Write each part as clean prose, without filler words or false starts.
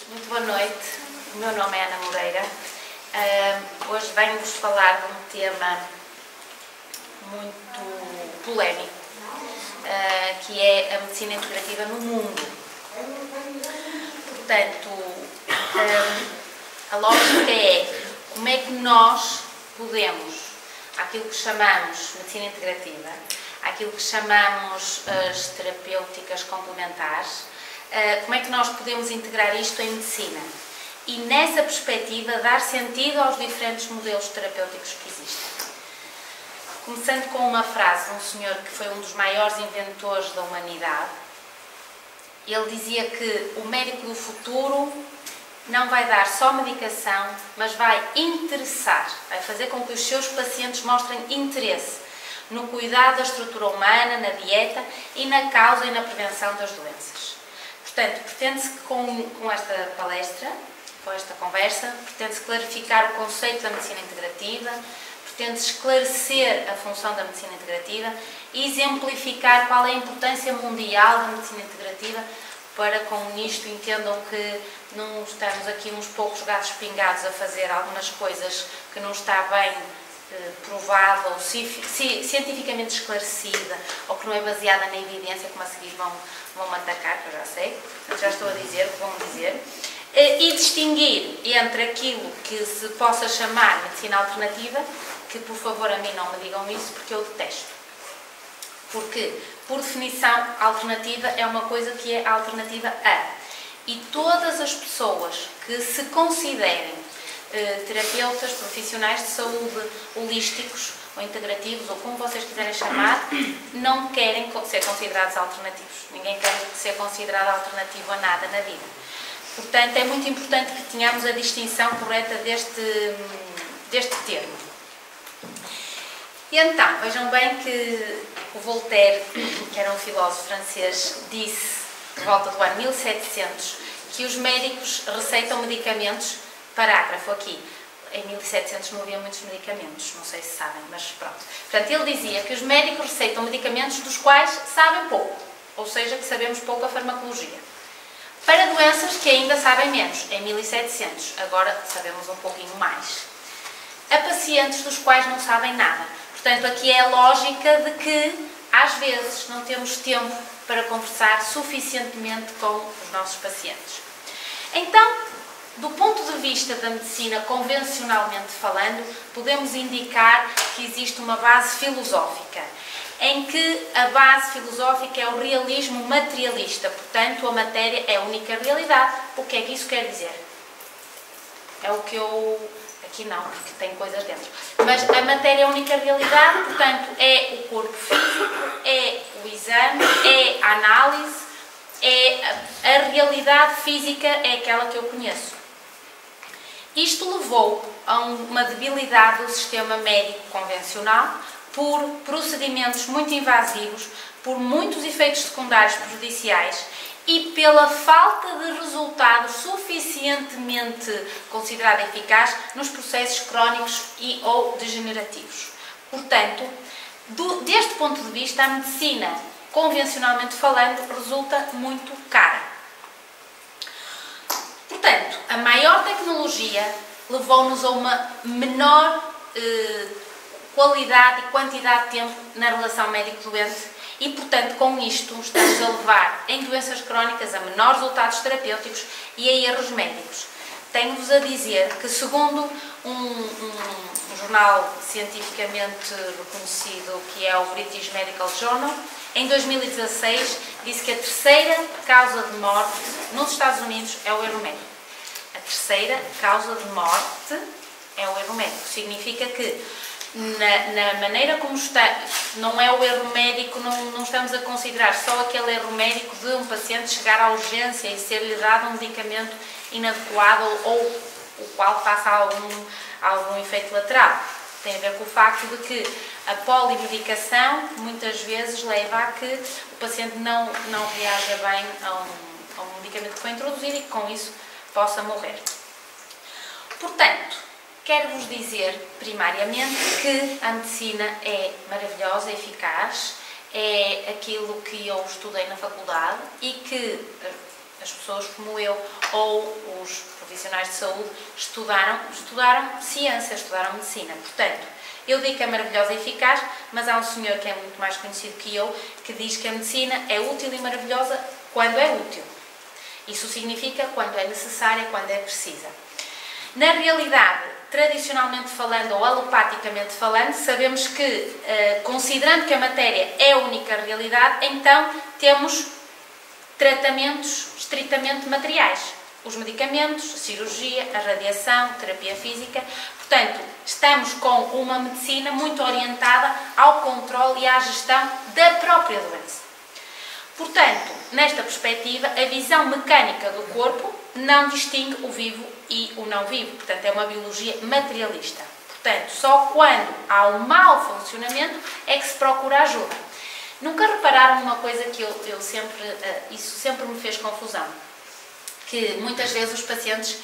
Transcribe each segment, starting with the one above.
muito boa noite. O meu nome é Ana Moreira. Hoje venho-vos falar de um tema muito polémico, que é a medicina integrativa no mundo. Portanto, a lógica é como é que nós podemos, aquilo que chamamos medicina integrativa, aquilo que chamamos as terapêuticas complementares, como é que nós podemos integrar isto em medicina e, nessa perspectiva, dar sentido aos diferentes modelos terapêuticos que existem. Começando com uma frase de um senhor que foi um dos maiores inventores da humanidade. Ele dizia que o médico do futuro não vai dar só medicação, mas vai interessar, vai fazer com que os seus pacientes mostrem interesse no cuidado da estrutura humana, na dieta e na causa e na prevenção das doenças. Portanto, pretende-se que com esta palestra, com esta conversa, pretende-se clarificar o conceito da medicina integrativa, pretende-se esclarecer a função da medicina integrativa e exemplificar qual é a importância mundial da medicina integrativa para com isto entendam que não estamos aqui uns poucos gatos pingados a fazer algumas coisas que não está bem provada ou cientificamente esclarecida ou que não é baseada na evidência, como a seguir vão-me atacar, que eu já sei, já estou a dizer o que vão dizer, e distinguir entre aquilo que se possa chamar medicina alternativa, que por favor a mim não me digam isso porque eu detesto. Porque, por definição, alternativa é uma coisa que é alternativa a. E todas as pessoas que se considerem terapeutas, profissionais de saúde, holísticos ou integrativos, ou como vocês quiserem chamar, não querem ser considerados alternativos. Ninguém quer ser considerado alternativo a nada na vida. Portanto, é muito importante que tenhamos a distinção correta deste termo. E então, vejam bem que o Voltaire, que era um filósofo francês, disse, por volta do ano 1700, que os médicos receitam medicamentos. Parágrafo aqui, em 1700 não havia muitos medicamentos, não sei se sabem, mas pronto. Portanto, ele dizia que os médicos receitam medicamentos dos quais sabem pouco, ou seja, que sabemos pouco a farmacologia. Para doenças que ainda sabem menos, em 1700, agora sabemos um pouquinho mais. A pacientes dos quais não sabem nada. Portanto, aqui é a lógica de que, às vezes, não temos tempo para conversar suficientemente com os nossos pacientes. Então, do ponto de vista da medicina, convencionalmente falando, podemos indicar que existe uma base filosófica, em que a base filosófica é o realismo materialista, portanto, a matéria é a única realidade. O que é que isso quer dizer? É o que eu... Aqui não, porque tem coisas dentro. Mas a matéria é a única realidade, portanto, é o corpo físico, é o exame, é a análise, é a realidade física, é aquela que eu conheço. Isto levou a uma debilidade do sistema médico convencional por procedimentos muito invasivos, por muitos efeitos secundários prejudiciais e pela falta de resultado suficientemente considerado eficaz nos processos crónicos e ou degenerativos. Portanto, deste ponto de vista, a medicina, convencionalmente falando, resulta muito cara. Portanto, a maior tecnologia levou-nos a uma menor qualidade e quantidade de tempo na relação médico-doente e, portanto, com isto estamos a levar em doenças crónicas a menores resultados terapêuticos e a erros médicos. Tenho-vos a dizer que, segundo um jornal cientificamente reconhecido, que é o British Medical Journal, em 2016 disse que a terceira causa de morte nos Estados Unidos é o erro médico. A terceira causa de morte é o erro médico. Significa que na maneira como está, não é o erro médico, não estamos a considerar só aquele erro médico de um paciente chegar à urgência e ser-lhe dado um medicamento inadequado ou o qual faça algum efeito lateral. Tem a ver com o facto de que a polimedicação muitas vezes leva a que o paciente não reaja bem a um medicamento que foi introduzido e que com isso possa morrer. Portanto, quero-vos dizer primariamente que a medicina é maravilhosa, eficaz, é aquilo que eu estudei na faculdade e que as pessoas como eu ou os profissionais de saúde estudaram ciência, estudaram medicina. Portanto, eu digo que é maravilhosa e eficaz, mas há um senhor que é muito mais conhecido que eu, que diz que a medicina é útil e maravilhosa quando é útil. Isso significa quando é necessária, quando é precisa. Na realidade, tradicionalmente falando ou alopaticamente falando, sabemos que, considerando que a matéria é a única realidade, então temos tratamentos estritamente materiais. Os medicamentos, a cirurgia, a radiação, a terapia física. Portanto, estamos com uma medicina muito orientada ao controle e à gestão da própria doença. Portanto, nesta perspectiva, a visão mecânica do corpo não distingue o vivo e o não vivo. Portanto, é uma biologia materialista. Portanto, só quando há um mau funcionamento é que se procura ajuda. Nunca repararam numa coisa que isso sempre me fez confusão? Que muitas vezes os pacientes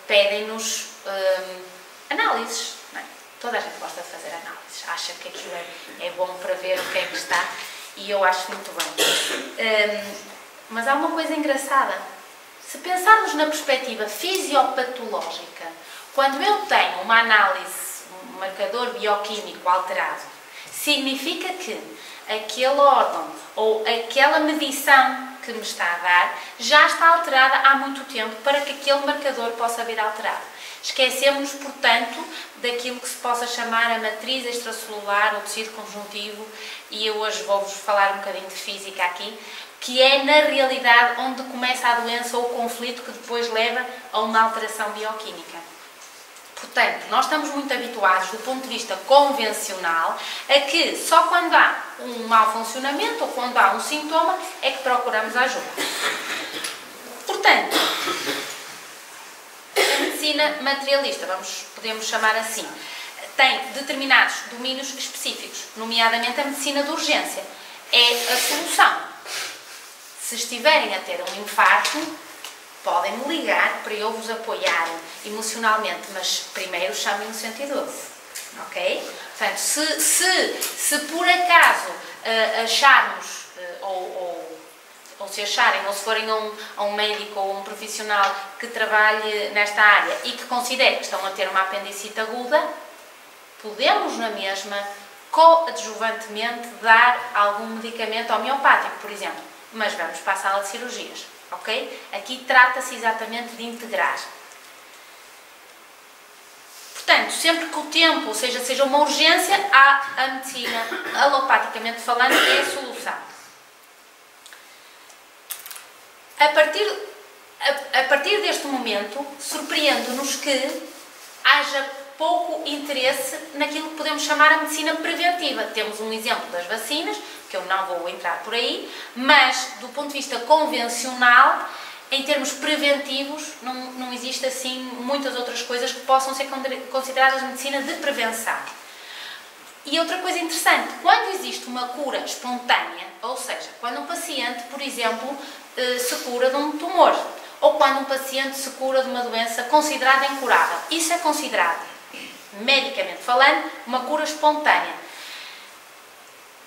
pedem-nos análises. Não é? Toda a gente gosta de fazer análises, acha que aquilo é bom para ver o que é que está, e eu acho muito bem. Mas há uma coisa engraçada. Se pensarmos na perspectiva fisiopatológica, quando eu tenho uma análise, um marcador bioquímico alterado, significa que aquele órgão ou aquela medição que me está a dar já está alterada há muito tempo para que aquele marcador possa vir alterado. Esquecemos, portanto, daquilo que se possa chamar a matriz extracelular, o tecido conjuntivo, e eu hoje vou-vos falar um bocadinho de física aqui, que é na realidade onde começa a doença ou o conflito que depois leva a uma alteração bioquímica. Portanto, nós estamos muito habituados, do ponto de vista convencional, a que só quando há um mau funcionamento ou quando há um sintoma é que procuramos ajuda. Portanto, a medicina materialista, podemos chamar assim, tem determinados domínios específicos, nomeadamente a medicina de urgência. É a solução. Se estiverem a ter um infarto, podem-me ligar para eu vos apoiar emocionalmente, mas primeiro chamem o 112, ok? Portanto, se por acaso acharmos, ou se acharem, ou se forem a um médico ou um profissional que trabalhe nesta área e que considere que estão a ter uma apendicite aguda, podemos na mesma, coadjuvantemente, dar algum medicamento homeopático, por exemplo, mas vamos para a sala de cirurgias. Ok? Aqui trata-se exatamente de integrar. Portanto, sempre que o tempo, ou seja uma urgência, a medicina, alopaticamente falando, é a solução. A partir deste momento, surpreende-nos que haja pouco interesse naquilo que podemos chamar a medicina preventiva. Temos um exemplo das vacinas, que eu não vou entrar por aí, mas do ponto de vista convencional, em termos preventivos, não existe assim muitas outras coisas que possam ser consideradas medicina de prevenção. E outra coisa interessante, quando existe uma cura espontânea, ou seja, quando um paciente, por exemplo, se cura de um tumor, ou quando um paciente se cura de uma doença considerada incurável, isso é considerado, medicamente falando, uma cura espontânea.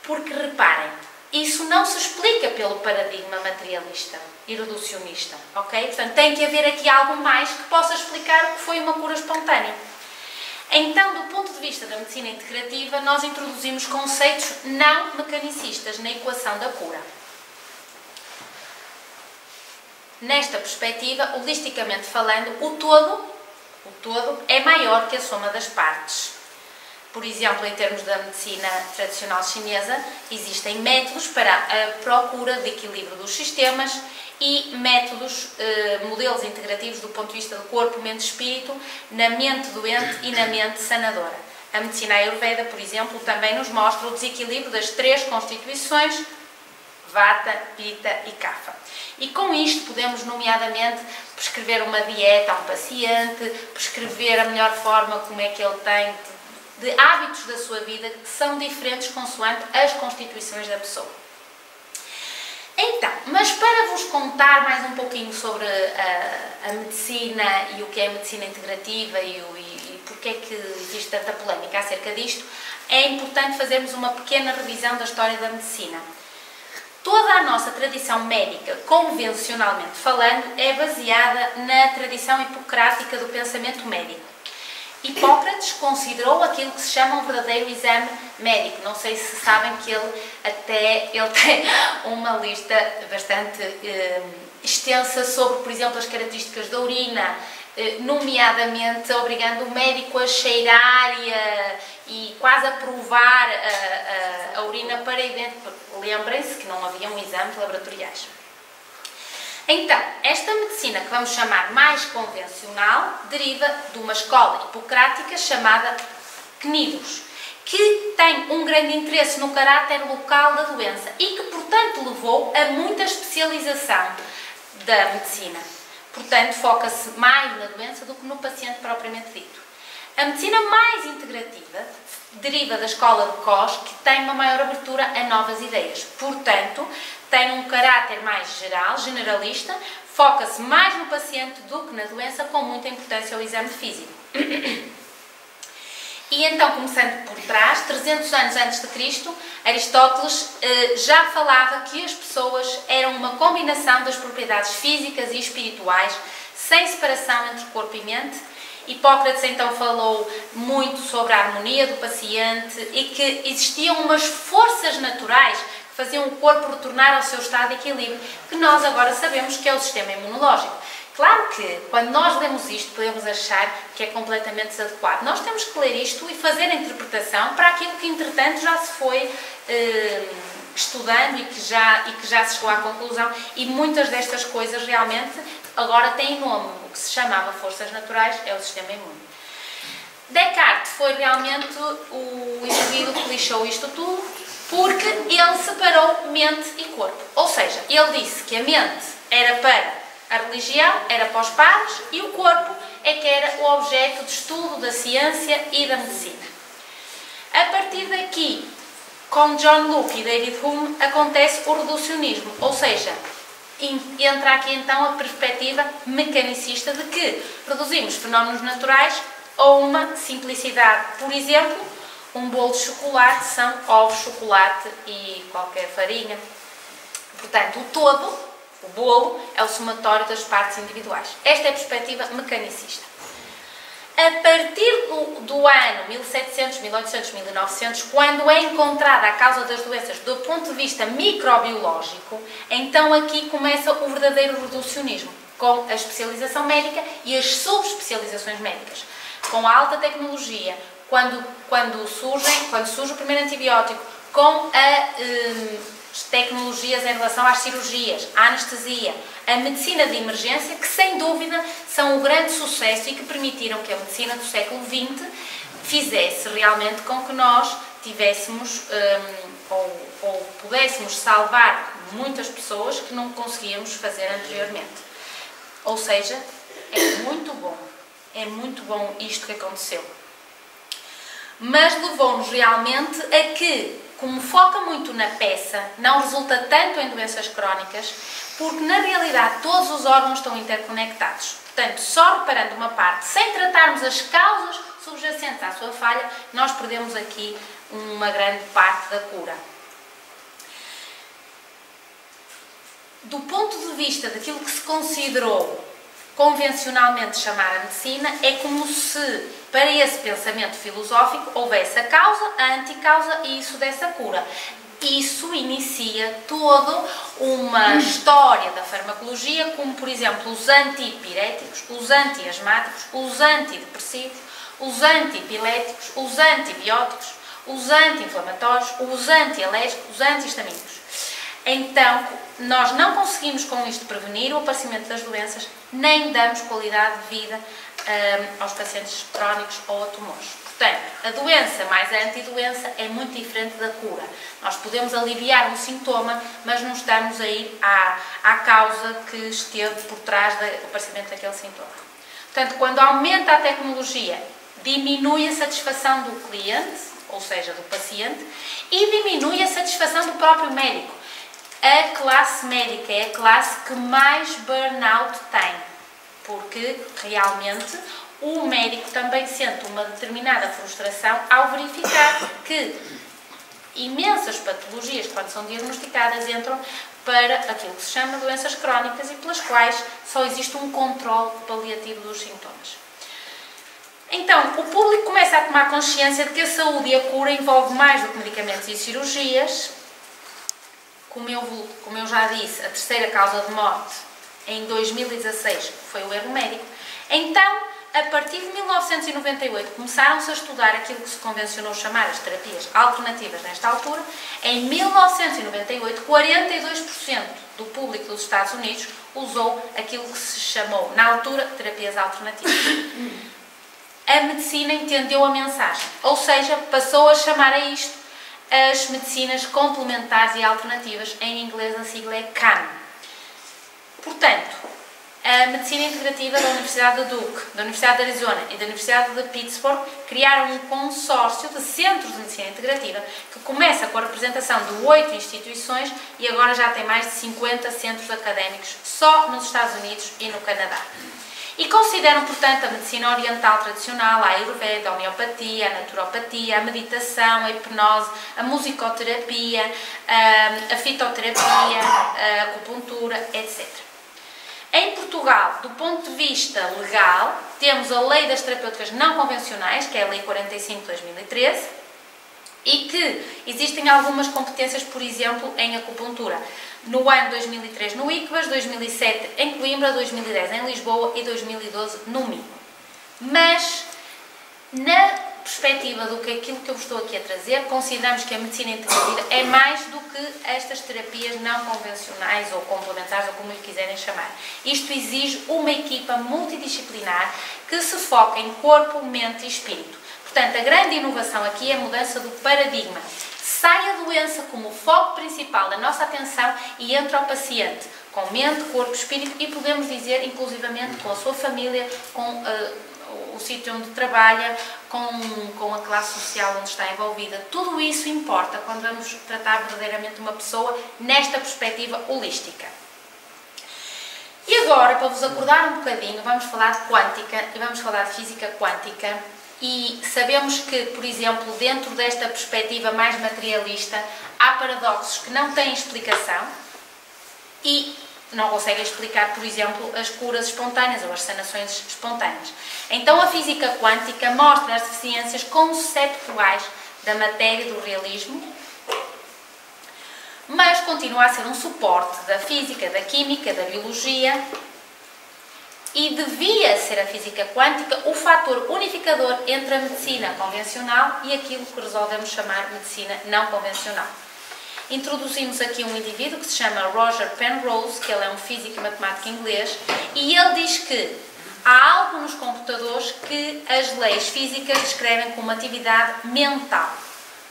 Porque, reparem, isso não se explica pelo paradigma materialista e reducionista, ok? Portanto, tem que haver aqui algo mais que possa explicar o que foi uma cura espontânea. Então, do ponto de vista da medicina integrativa, nós introduzimos conceitos não mecanicistas na equação da cura. Nesta perspectiva, holisticamente falando, o todo é maior que a soma das partes. Por exemplo, em termos da medicina tradicional chinesa, existem métodos para a procura de equilíbrio dos sistemas e métodos, modelos integrativos do ponto de vista do corpo, mente e espírito, na mente doente e na mente sanadora. A medicina ayurveda, por exemplo, também nos mostra o desequilíbrio das 3 constituições, Vata, Pitta e Kapha. E com isto podemos, nomeadamente, prescrever uma dieta a um paciente, prescrever a melhor forma como é que ele tem de hábitos da sua vida que são diferentes consoante as constituições da pessoa. Então, mas para vos contar mais um pouquinho sobre a medicina e o que é a medicina integrativa e porque é que existe tanta polémica acerca disto, é importante fazermos uma pequena revisão da história da medicina. Toda a nossa tradição médica, convencionalmente falando, é baseada na tradição hipocrática do pensamento médico. Hipócrates considerou aquilo que se chama um verdadeiro exame médico. Não sei se sabem que ele tem uma lista bastante extensa sobre, por exemplo, as características da urina, nomeadamente obrigando o médico a cheirar e quase a provar a urina para identificar. Lembrem-se que não haviam exames laboratoriais. Então, esta medicina que vamos chamar mais convencional deriva de uma escola hipocrática chamada Cnidos, que tem um grande interesse no caráter local da doença e que, portanto, levou a muita especialização da medicina. Portanto, foca-se mais na doença do que no paciente propriamente dito. A medicina mais integrativa deriva da escola de Koch, que tem uma maior abertura a novas ideias. Portanto, tem um caráter mais geral, generalista, foca-se mais no paciente do que na doença, com muita importância ao exame físico. E então, começando por trás, 300 anos antes de Cristo, Aristóteles já falava que as pessoas eram uma combinação das propriedades físicas e espirituais, sem separação entre corpo e mente. Hipócrates então falou muito sobre a harmonia do paciente e que existiam umas forças naturais que faziam o corpo retornar ao seu estado de equilíbrio, que nós agora sabemos que é o sistema imunológico. Claro que, quando nós lemos isto, podemos achar que é completamente desadequado. Nós temos que ler isto e fazer a interpretação para aquilo que, entretanto, já se foi estudando e que já se chegou à conclusão. E muitas destas coisas, realmente, agora têm nome. O que se chamava forças naturais é o sistema imune. Descartes foi realmente o indivíduo que lixou isto tudo, porque ele separou mente e corpo. Ou seja, ele disse que a mente era para a religião, era para os padres, e o corpo é que era o objeto de estudo da ciência e da medicina. A partir daqui, com John Locke e David Hume, acontece o reducionismo, ou seja, entra aqui então a perspectiva mecanicista de que reduzimos fenómenos naturais a uma simplicidade. Por exemplo, um bolo de chocolate são ovos, chocolate e qualquer farinha. Portanto, o todo, o bolo, é o somatório das partes individuais. Esta é a perspectiva mecanicista. A partir do ano 1700, 1800, 1900, quando é encontrada a causa das doenças do ponto de vista microbiológico, então aqui começa o verdadeiro reducionismo, com a especialização médica e as subespecializações médicas. Com a alta tecnologia, quando surge o primeiro antibiótico, com as tecnologias em relação às cirurgias, à anestesia, a medicina de emergência, que sem dúvida são um grande sucesso e que permitiram que a medicina do século XX fizesse realmente com que nós tivéssemos ou pudéssemos salvar muitas pessoas que não conseguíamos fazer anteriormente. Ou seja, é muito bom isto que aconteceu. Mas levou-nos realmente a que, como foca muito na peça, não resulta tanto em doenças crónicas, porque na realidade todos os órgãos estão interconectados. Portanto, só reparando uma parte, sem tratarmos as causas subjacentes à sua falha, nós perdemos aqui uma grande parte da cura. Do ponto de vista daquilo que se considerou convencionalmente chamar a medicina, é como se, para esse pensamento filosófico, houvesse a causa, a anticausa e isso dessa cura. Isso inicia toda uma história da farmacologia, como, por exemplo, os antipiréticos, os antiasmáticos, os antidepressivos, os antiepiléticos, os antibióticos, os anti-inflamatórios, os antialérgicos, os antihistamínicos. Então, nós não conseguimos com isto prevenir o aparecimento das doenças, nem damos qualidade de vida aos pacientes crónicos ou a tumores. Portanto, a doença mais a antidoença é muito diferente da cura. Nós podemos aliviar um sintoma, mas não estamos a ir à causa que esteve por trás do aparecimento daquele sintoma. Portanto, quando aumenta a tecnologia, diminui a satisfação do cliente, ou seja, do paciente, e diminui a satisfação do próprio médico. A classe médica é a classe que mais burnout tem, porque realmente o médico também sente uma determinada frustração ao verificar que imensas patologias, quando são diagnosticadas, entram para aquilo que se chama doenças crónicas e pelas quais só existe um controle paliativo dos sintomas. Então, o público começa a tomar consciência de que a saúde e a cura envolvem mais do que medicamentos e cirurgias. Como eu já disse, a terceira causa de morte em 2016 foi o erro médico. Então, a partir de 1998, começaram-se a estudar aquilo que se convencionou chamar as terapias alternativas nesta altura. Em 1998, 42% do público dos Estados Unidos usou aquilo que se chamou, na altura, terapias alternativas. A medicina entendeu a mensagem, ou seja, passou a chamar a isto as medicinas complementares e alternativas. Em inglês a sigla é CAM. Portanto, a medicina integrativa da Universidade de Duke, da Universidade de Arizona e da Universidade de Pittsburgh criaram um consórcio de centros de medicina integrativa que começa com a representação de 8 instituições e agora já tem mais de 50 centros académicos só nos Estados Unidos e no Canadá. E consideram, portanto, a medicina oriental tradicional, a ayurveda, a homeopatia, a naturopatia, a meditação, a hipnose, a musicoterapia, a fitoterapia, a acupuntura, etc. Em Portugal, do ponto de vista legal, temos a Lei das Terapêuticas Não Convencionais, que é a Lei 45/2013, e que existem algumas competências, por exemplo, em acupuntura. No ano 2003 no ICBAS, 2007 em Coimbra, 2010 em Lisboa e 2012 no Minho. Mas, na perspectiva do que aquilo que eu estou aqui a trazer, consideramos que a medicina integrativa é mais do que estas terapias não convencionais ou complementares, ou como lhe quiserem chamar. Isto exige uma equipa multidisciplinar que se foca em corpo, mente e espírito. Portanto, a grande inovação aqui é a mudança do paradigma. Sai a doença como o foco principal da nossa atenção e entra o paciente com mente, corpo, espírito e podemos dizer, inclusivamente, com a sua família, com o sítio onde trabalha, com a classe social onde está envolvida. Tudo isso importa quando vamos tratar verdadeiramente uma pessoa nesta perspectiva holística. E agora, para vos acordar um bocadinho, vamos falar de quântica e vamos falar de física quântica. E sabemos que, por exemplo, dentro desta perspectiva mais materialista, há paradoxos que não têm explicação e não conseguem explicar, por exemplo, as curas espontâneas ou as sanações espontâneas. Então, a física quântica mostra as deficiências conceptuais da matéria e do realismo, mas continua a ser um suporte da física, da química, da biologia. E devia ser a física quântica o fator unificador entre a medicina convencional e aquilo que resolvemos chamar medicina não convencional. Introduzimos aqui um indivíduo que se chama Roger Penrose, que ele é um físico e matemático inglês, e ele diz que há algo nos computadores que as leis físicas descrevem como atividade mental.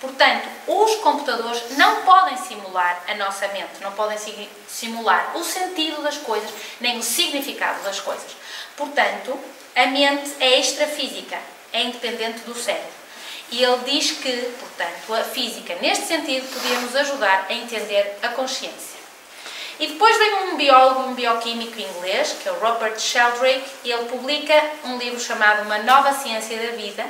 Portanto, os computadores não podem simular a nossa mente, não podem simular o sentido das coisas, nem o significado das coisas. Portanto, a mente é extrafísica, é independente do cérebro. E ele diz que, portanto, a física, neste sentido, podia nos ajudar a entender a consciência. E depois vem um biólogo, um bioquímico inglês, que é o Robert Sheldrake, e ele publica um livro chamado Uma Nova Ciência da Vida,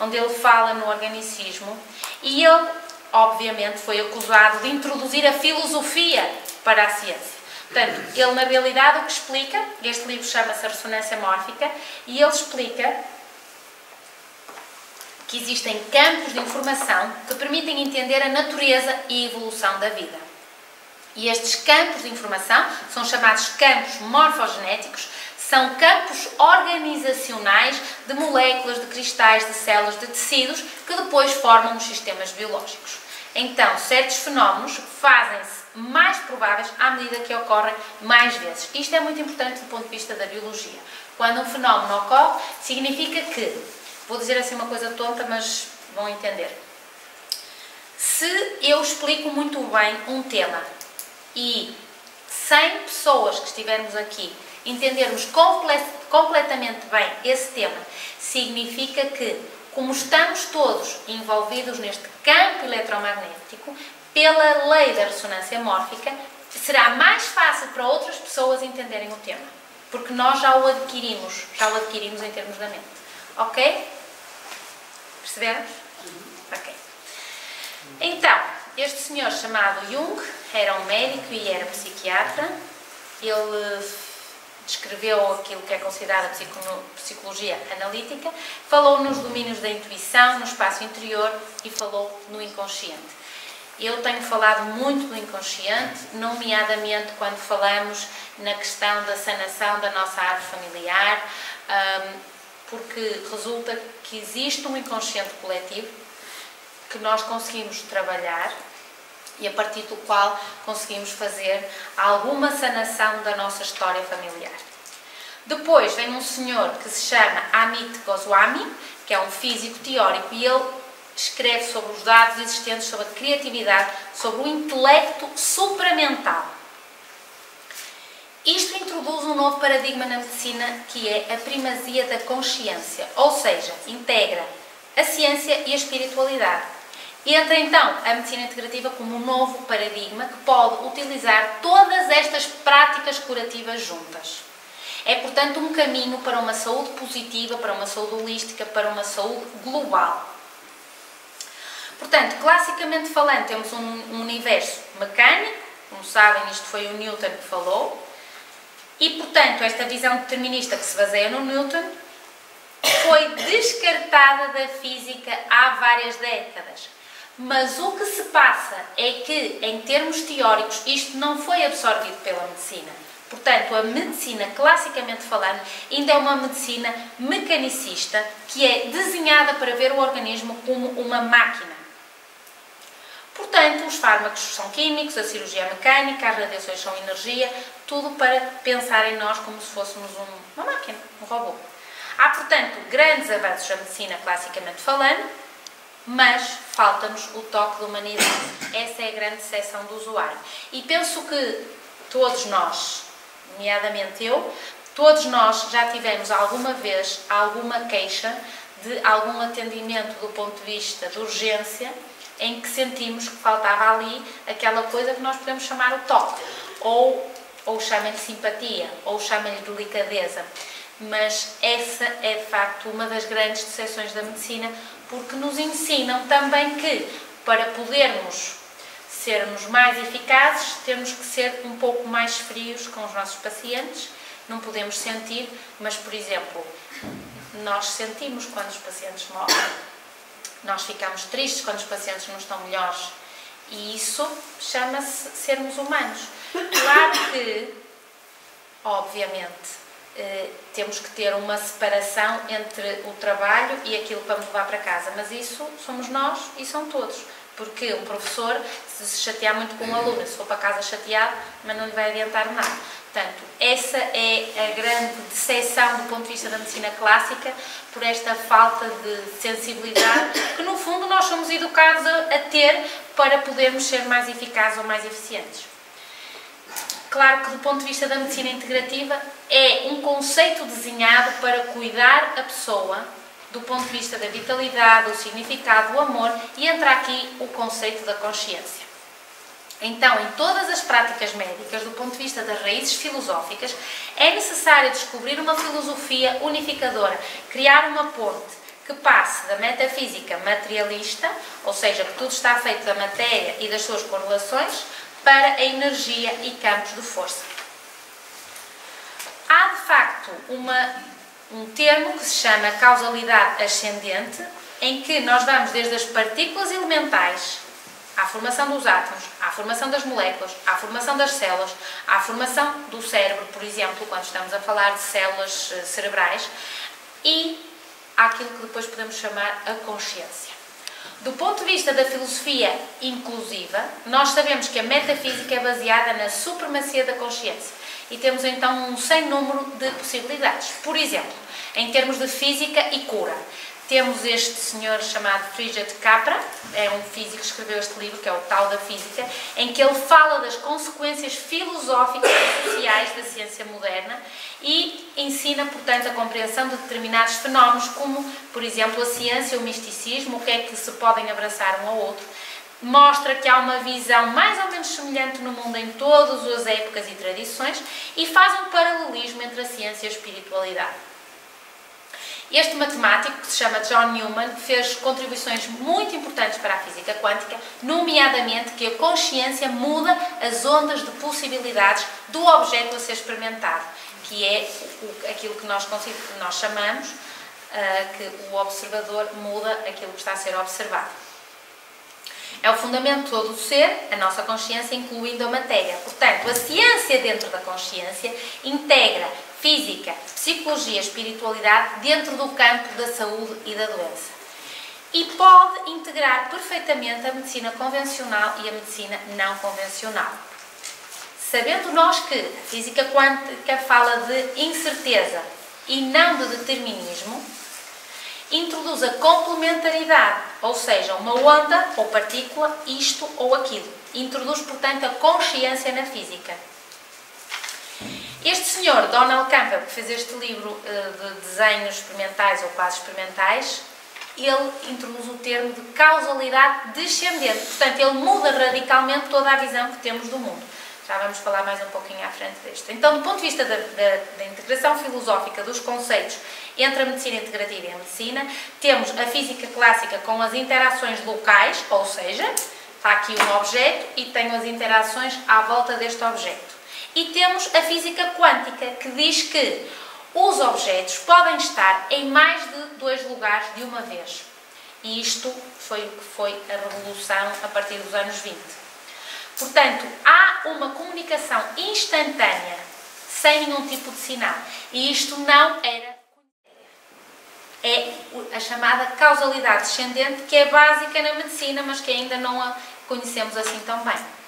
onde ele fala no organicismo, e ele, obviamente, foi acusado de introduzir a filosofia para a ciência. Portanto, ele na realidade o que explica, este livro chama-se A Ressonância Mórfica, e ele explica que existem campos de informação que permitem entender a natureza e a evolução da vida. E estes campos de informação são chamados campos morfogenéticos, são campos organizacionais de moléculas, de cristais, de células, de tecidos, que depois formam os sistemas biológicos. Então, certos fenómenos fazem-se mais prováveis à medida que ocorrem mais vezes. Isto é muito importante do ponto de vista da biologia. Quando um fenómeno ocorre, significa que, vou dizer assim uma coisa tonta, mas vão entender. Se eu explico muito bem um tema e 100 pessoas que estivermos aqui entendermos completamente bem esse tema, significa que, como estamos todos envolvidos neste campo eletromagnético, pela lei da ressonância mórfica, será mais fácil para outras pessoas entenderem o tema, porque nós já o adquirimos em termos da mente. Ok? Percebemos? Ok. Então, este senhor chamado Jung era um médico e era psiquiatra. Ele descreveu aquilo que é considerada psicologia analítica, falou nos domínios da intuição, no espaço interior e falou no inconsciente. Eu tenho falado muito do inconsciente, nomeadamente quando falamos na questão da sanação da nossa árvore familiar, porque resulta que existe um inconsciente coletivo que nós conseguimos trabalhar e a partir do qual conseguimos fazer alguma sanação da nossa história familiar. Depois vem um senhor que se chama Amit Goswami, que é um físico teórico, e ele escreve sobre os dados existentes, sobre a criatividade, sobre o intelecto supramental. Isto introduz um novo paradigma na medicina, que é a primazia da consciência, ou seja, integra a ciência e a espiritualidade. E entra então a medicina integrativa como um novo paradigma que pode utilizar todas estas práticas curativas juntas. É, portanto, um caminho para uma saúde positiva, para uma saúde holística, para uma saúde global. Portanto, classicamente falando, temos um universo mecânico, como sabem, isto foi o Newton que falou, e, portanto, esta visão determinista que se baseia no Newton foi descartada da física há várias décadas. Mas o que se passa é que, em termos teóricos, isto não foi absorvido pela medicina. Portanto, a medicina, classicamente falando, ainda é uma medicina mecanicista que é desenhada para ver o organismo como uma máquina. Portanto, os fármacos são químicos, a cirurgia é mecânica, as radiações são energia, tudo para pensar em nós como se fôssemos uma máquina, um robô. Há, portanto, grandes avanços na medicina, classicamente falando, mas falta-nos o toque de humanidade. Essa é a grande decepção do usuário. E penso que todos nós, nomeadamente eu, todos nós já tivemos alguma vez alguma queixa de algum atendimento do ponto de vista de urgência em que sentimos que faltava ali aquela coisa que nós podemos chamar o toque, ou chamem-lhe simpatia, ou chamem-lhe delicadeza. Mas essa é de facto uma das grandes decepções da medicina, porque nos ensinam também que para podermos sermos mais eficazes temos que ser um pouco mais frios com os nossos pacientes, não podemos sentir, mas por exemplo, nós sentimos quando os pacientes morrem, nós ficamos tristes quando os pacientes não estão melhores e isso chama-se sermos humanos. Claro que, obviamente, temos que ter uma separação entre o trabalho e aquilo que vamos levar para casa, mas isso somos nós e são todos, porque um professor, se chatear muito com um aluno, se for para casa chateado, mas não lhe vai adiantar nada. Portanto, essa é a grande decepção do ponto de vista da medicina clássica, por esta falta de sensibilidade que no fundo nós somos educados a ter para podermos ser mais eficazes ou mais eficientes. Claro que do ponto de vista da medicina integrativa é um conceito desenhado para cuidar a pessoa do ponto de vista da vitalidade, do significado, do amor, e entra aqui o conceito da consciência. Então, em todas as práticas médicas, do ponto de vista das raízes filosóficas, é necessário descobrir uma filosofia unificadora, criar uma ponte que passe da metafísica materialista, ou seja, que tudo está feito da matéria e das suas correlações, para a energia e campos de força. Há, de facto, um termo que se chama causalidade ascendente, em que nós vamos desde as partículas elementais à formação dos átomos, à formação das moléculas, à formação das células, à formação do cérebro, por exemplo, quando estamos a falar de células cerebrais, e àquilo que depois podemos chamar a consciência. Do ponto de vista da filosofia inclusiva, nós sabemos que a metafísica é baseada na supremacia da consciência e temos então um sem número de possibilidades. Por exemplo, em termos de física e cura, temos este senhor chamado Frigyes Capra, é um físico que escreveu este livro, que é o Tal da Física, em que ele fala das consequências filosóficas e sociais da ciência moderna e ensina, portanto, a compreensão de determinados fenómenos, como, por exemplo, a ciência, o misticismo, o que é que se podem abraçar um ao outro. Mostra que há uma visão mais ou menos semelhante no mundo em todas as épocas e tradições e faz um paralelismo entre a ciência e a espiritualidade. Este matemático, que se chama John Newman, fez contribuições muito importantes para a física quântica, nomeadamente que a consciência muda as ondas de possibilidades do objeto a ser experimentado, que é aquilo que nós chamamos que o observador muda aquilo que está a ser observado. É o fundamento todo do ser, a nossa consciência, incluindo a matéria. Portanto, a ciência dentro da consciência integra física, psicologia, espiritualidade dentro do campo da saúde e da doença. E pode integrar perfeitamente a medicina convencional e a medicina não convencional. Sabendo nós que a física quântica fala de incerteza e não de determinismo, introduz a complementaridade, ou seja, uma onda ou partícula, isto ou aquilo. Introduz, portanto, a consciência na física. Este senhor, Donald Campbell, que fez este livro de desenhos experimentais ou quase experimentais, ele introduz o termo de causalidade descendente. Portanto, ele muda radicalmente toda a visão que temos do mundo. Já vamos falar mais um pouquinho à frente deste. Então, do ponto de vista da integração filosófica dos conceitos entre a medicina integrativa e a medicina, temos a física clássica com as interações locais, ou seja, está aqui um objeto e tenho as interações à volta deste objeto. E temos a física quântica, que diz que os objetos podem estar em mais de 2 lugares de uma vez. E isto foi o que foi a revolução a partir dos anos 20. Portanto, há uma comunicação instantânea, sem nenhum tipo de sinal. E isto não era... É a chamada causalidade descendente, que é básica na medicina, mas que ainda não a conhecemos assim tão bem.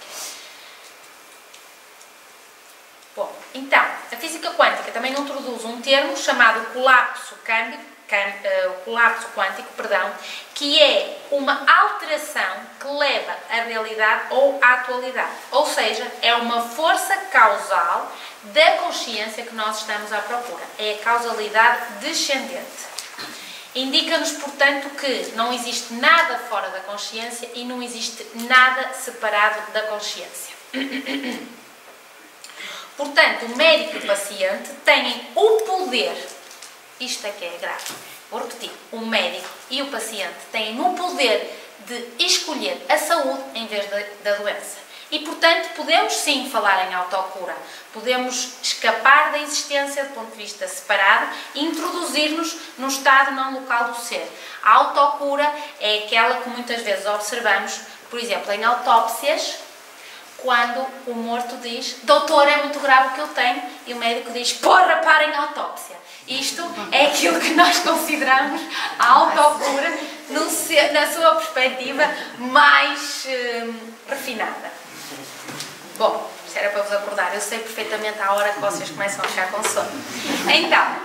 Bom, então, a física quântica também introduz um termo chamado colapso quântico, que é uma alteração que leva à realidade ou à atualidade. Ou seja, é uma força causal da consciência que nós estamos à procura. É a causalidade descendente. Indica-nos, portanto, que não existe nada fora da consciência e não existe nada separado da consciência. Portanto, o médico e o paciente têm o poder, isto é que é grave, vou repetir, o médico e o paciente têm o poder de escolher a saúde em vez da doença. E, portanto, podemos sim falar em autocura, podemos escapar da existência do ponto de vista separado e introduzir-nos no estado não local do ser. A autocura é aquela que muitas vezes observamos, por exemplo, em autópsias, quando o morto diz: doutor, é muito grave o que eu tenho, e o médico diz: porra, para em autópsia. Isto é aquilo que nós consideramos a autocura na sua perspectiva mais refinada. Bom, isto era para vos acordar, eu sei perfeitamente a hora que vocês começam a ficar com sono. Então,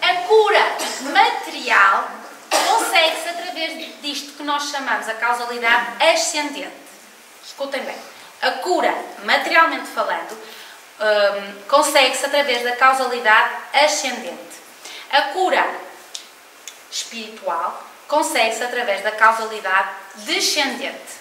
a cura material consegue-se através disto que nós chamamos a causalidade ascendente. Escutem bem. A cura, materialmente falando, consegue-se através da causalidade ascendente. A cura espiritual consegue-se através da causalidade descendente.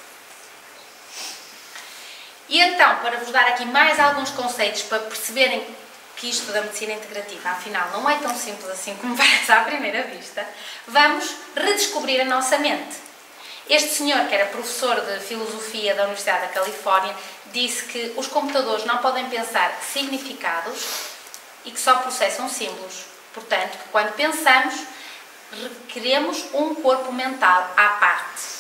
E então, para vos dar aqui mais alguns conceitos para perceberem que isto da medicina integrativa, afinal, não é tão simples assim como parece à primeira vista, vamos redescobrir a nossa mente. Este senhor, que era professor de filosofia da Universidade da Califórnia, disse que os computadores não podem pensar significados e que só processam símbolos. Portanto, que quando pensamos, requeremos um corpo mental à parte.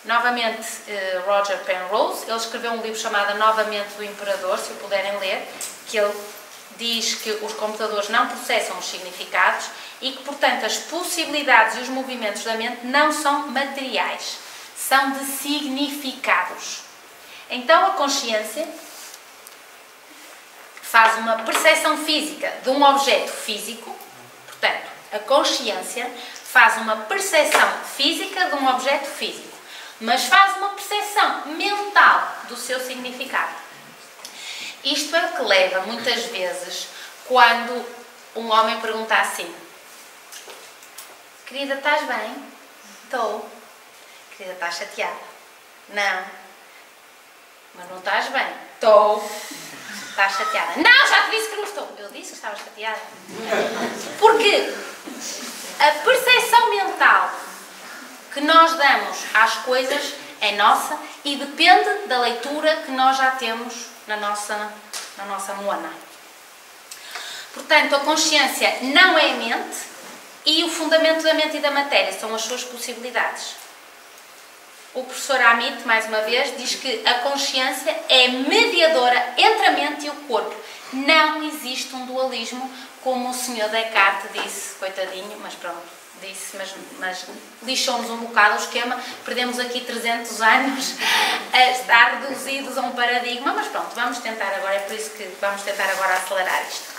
Novamente, Roger Penrose, ele escreveu um livro chamado A Nova Mente do Imperador, se o puderem ler, que ele diz que os computadores não processam os significados e que, portanto, as possibilidades e os movimentos da mente não são materiais, são de significados. Então, a consciência faz uma percepção física de um objeto físico, portanto, a consciência faz uma percepção física de um objeto físico, mas faz uma percepção mental do seu significado. Isto é o que leva, muitas vezes, quando um homem pergunta assim: querida, estás bem? Estou. Querida, estás chateada? Não. Mas não estás bem? Estou. Estás chateada. Não, já te disse que não estou. Eu disse que estava chateada. Porque a percepção mental que nós damos às coisas é nossa e depende da leitura que nós já temos na nossa moana. Portanto, a consciência não é a mente e o fundamento da mente e da matéria são as suas possibilidades. O professor Amit, mais uma vez, diz que a consciência é mediadora entre a mente e o corpo. Não existe um dualismo, como o senhor Descartes disse, coitadinho, mas pronto, disse, mas lixou-nos um bocado o esquema, perdemos aqui 300 anos a estar reduzidos a um paradigma, mas pronto, vamos tentar agora, é por isso que vamos tentar agora acelerar isto.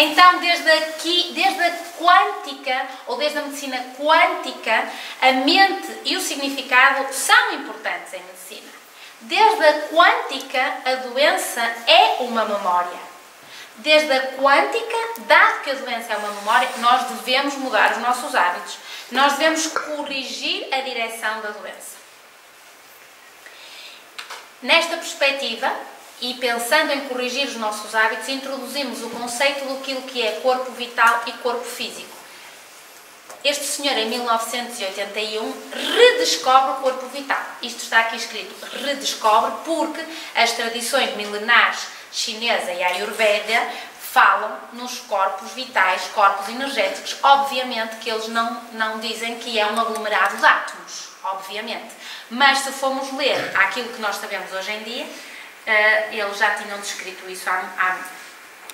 Então, desde a quântica, ou desde a medicina quântica, a mente e o significado são importantes em medicina. Desde a quântica, a doença é uma memória. Desde a quântica, dado que a doença é uma memória, nós devemos mudar os nossos hábitos. Nós devemos corrigir a direção da doença. Nesta perspectiva, e pensando em corrigir os nossos hábitos, introduzimos o conceito do que é corpo vital e corpo físico. Este senhor, em 1981, redescobre o corpo vital. Isto está aqui escrito, redescobre, porque as tradições milenares chinesa e ayurveda falam nos corpos vitais, corpos energéticos. Obviamente que eles não dizem que é um aglomerado de átomos, obviamente. Mas se formos ler aquilo que nós sabemos hoje em dia, eles já tinham descrito isso há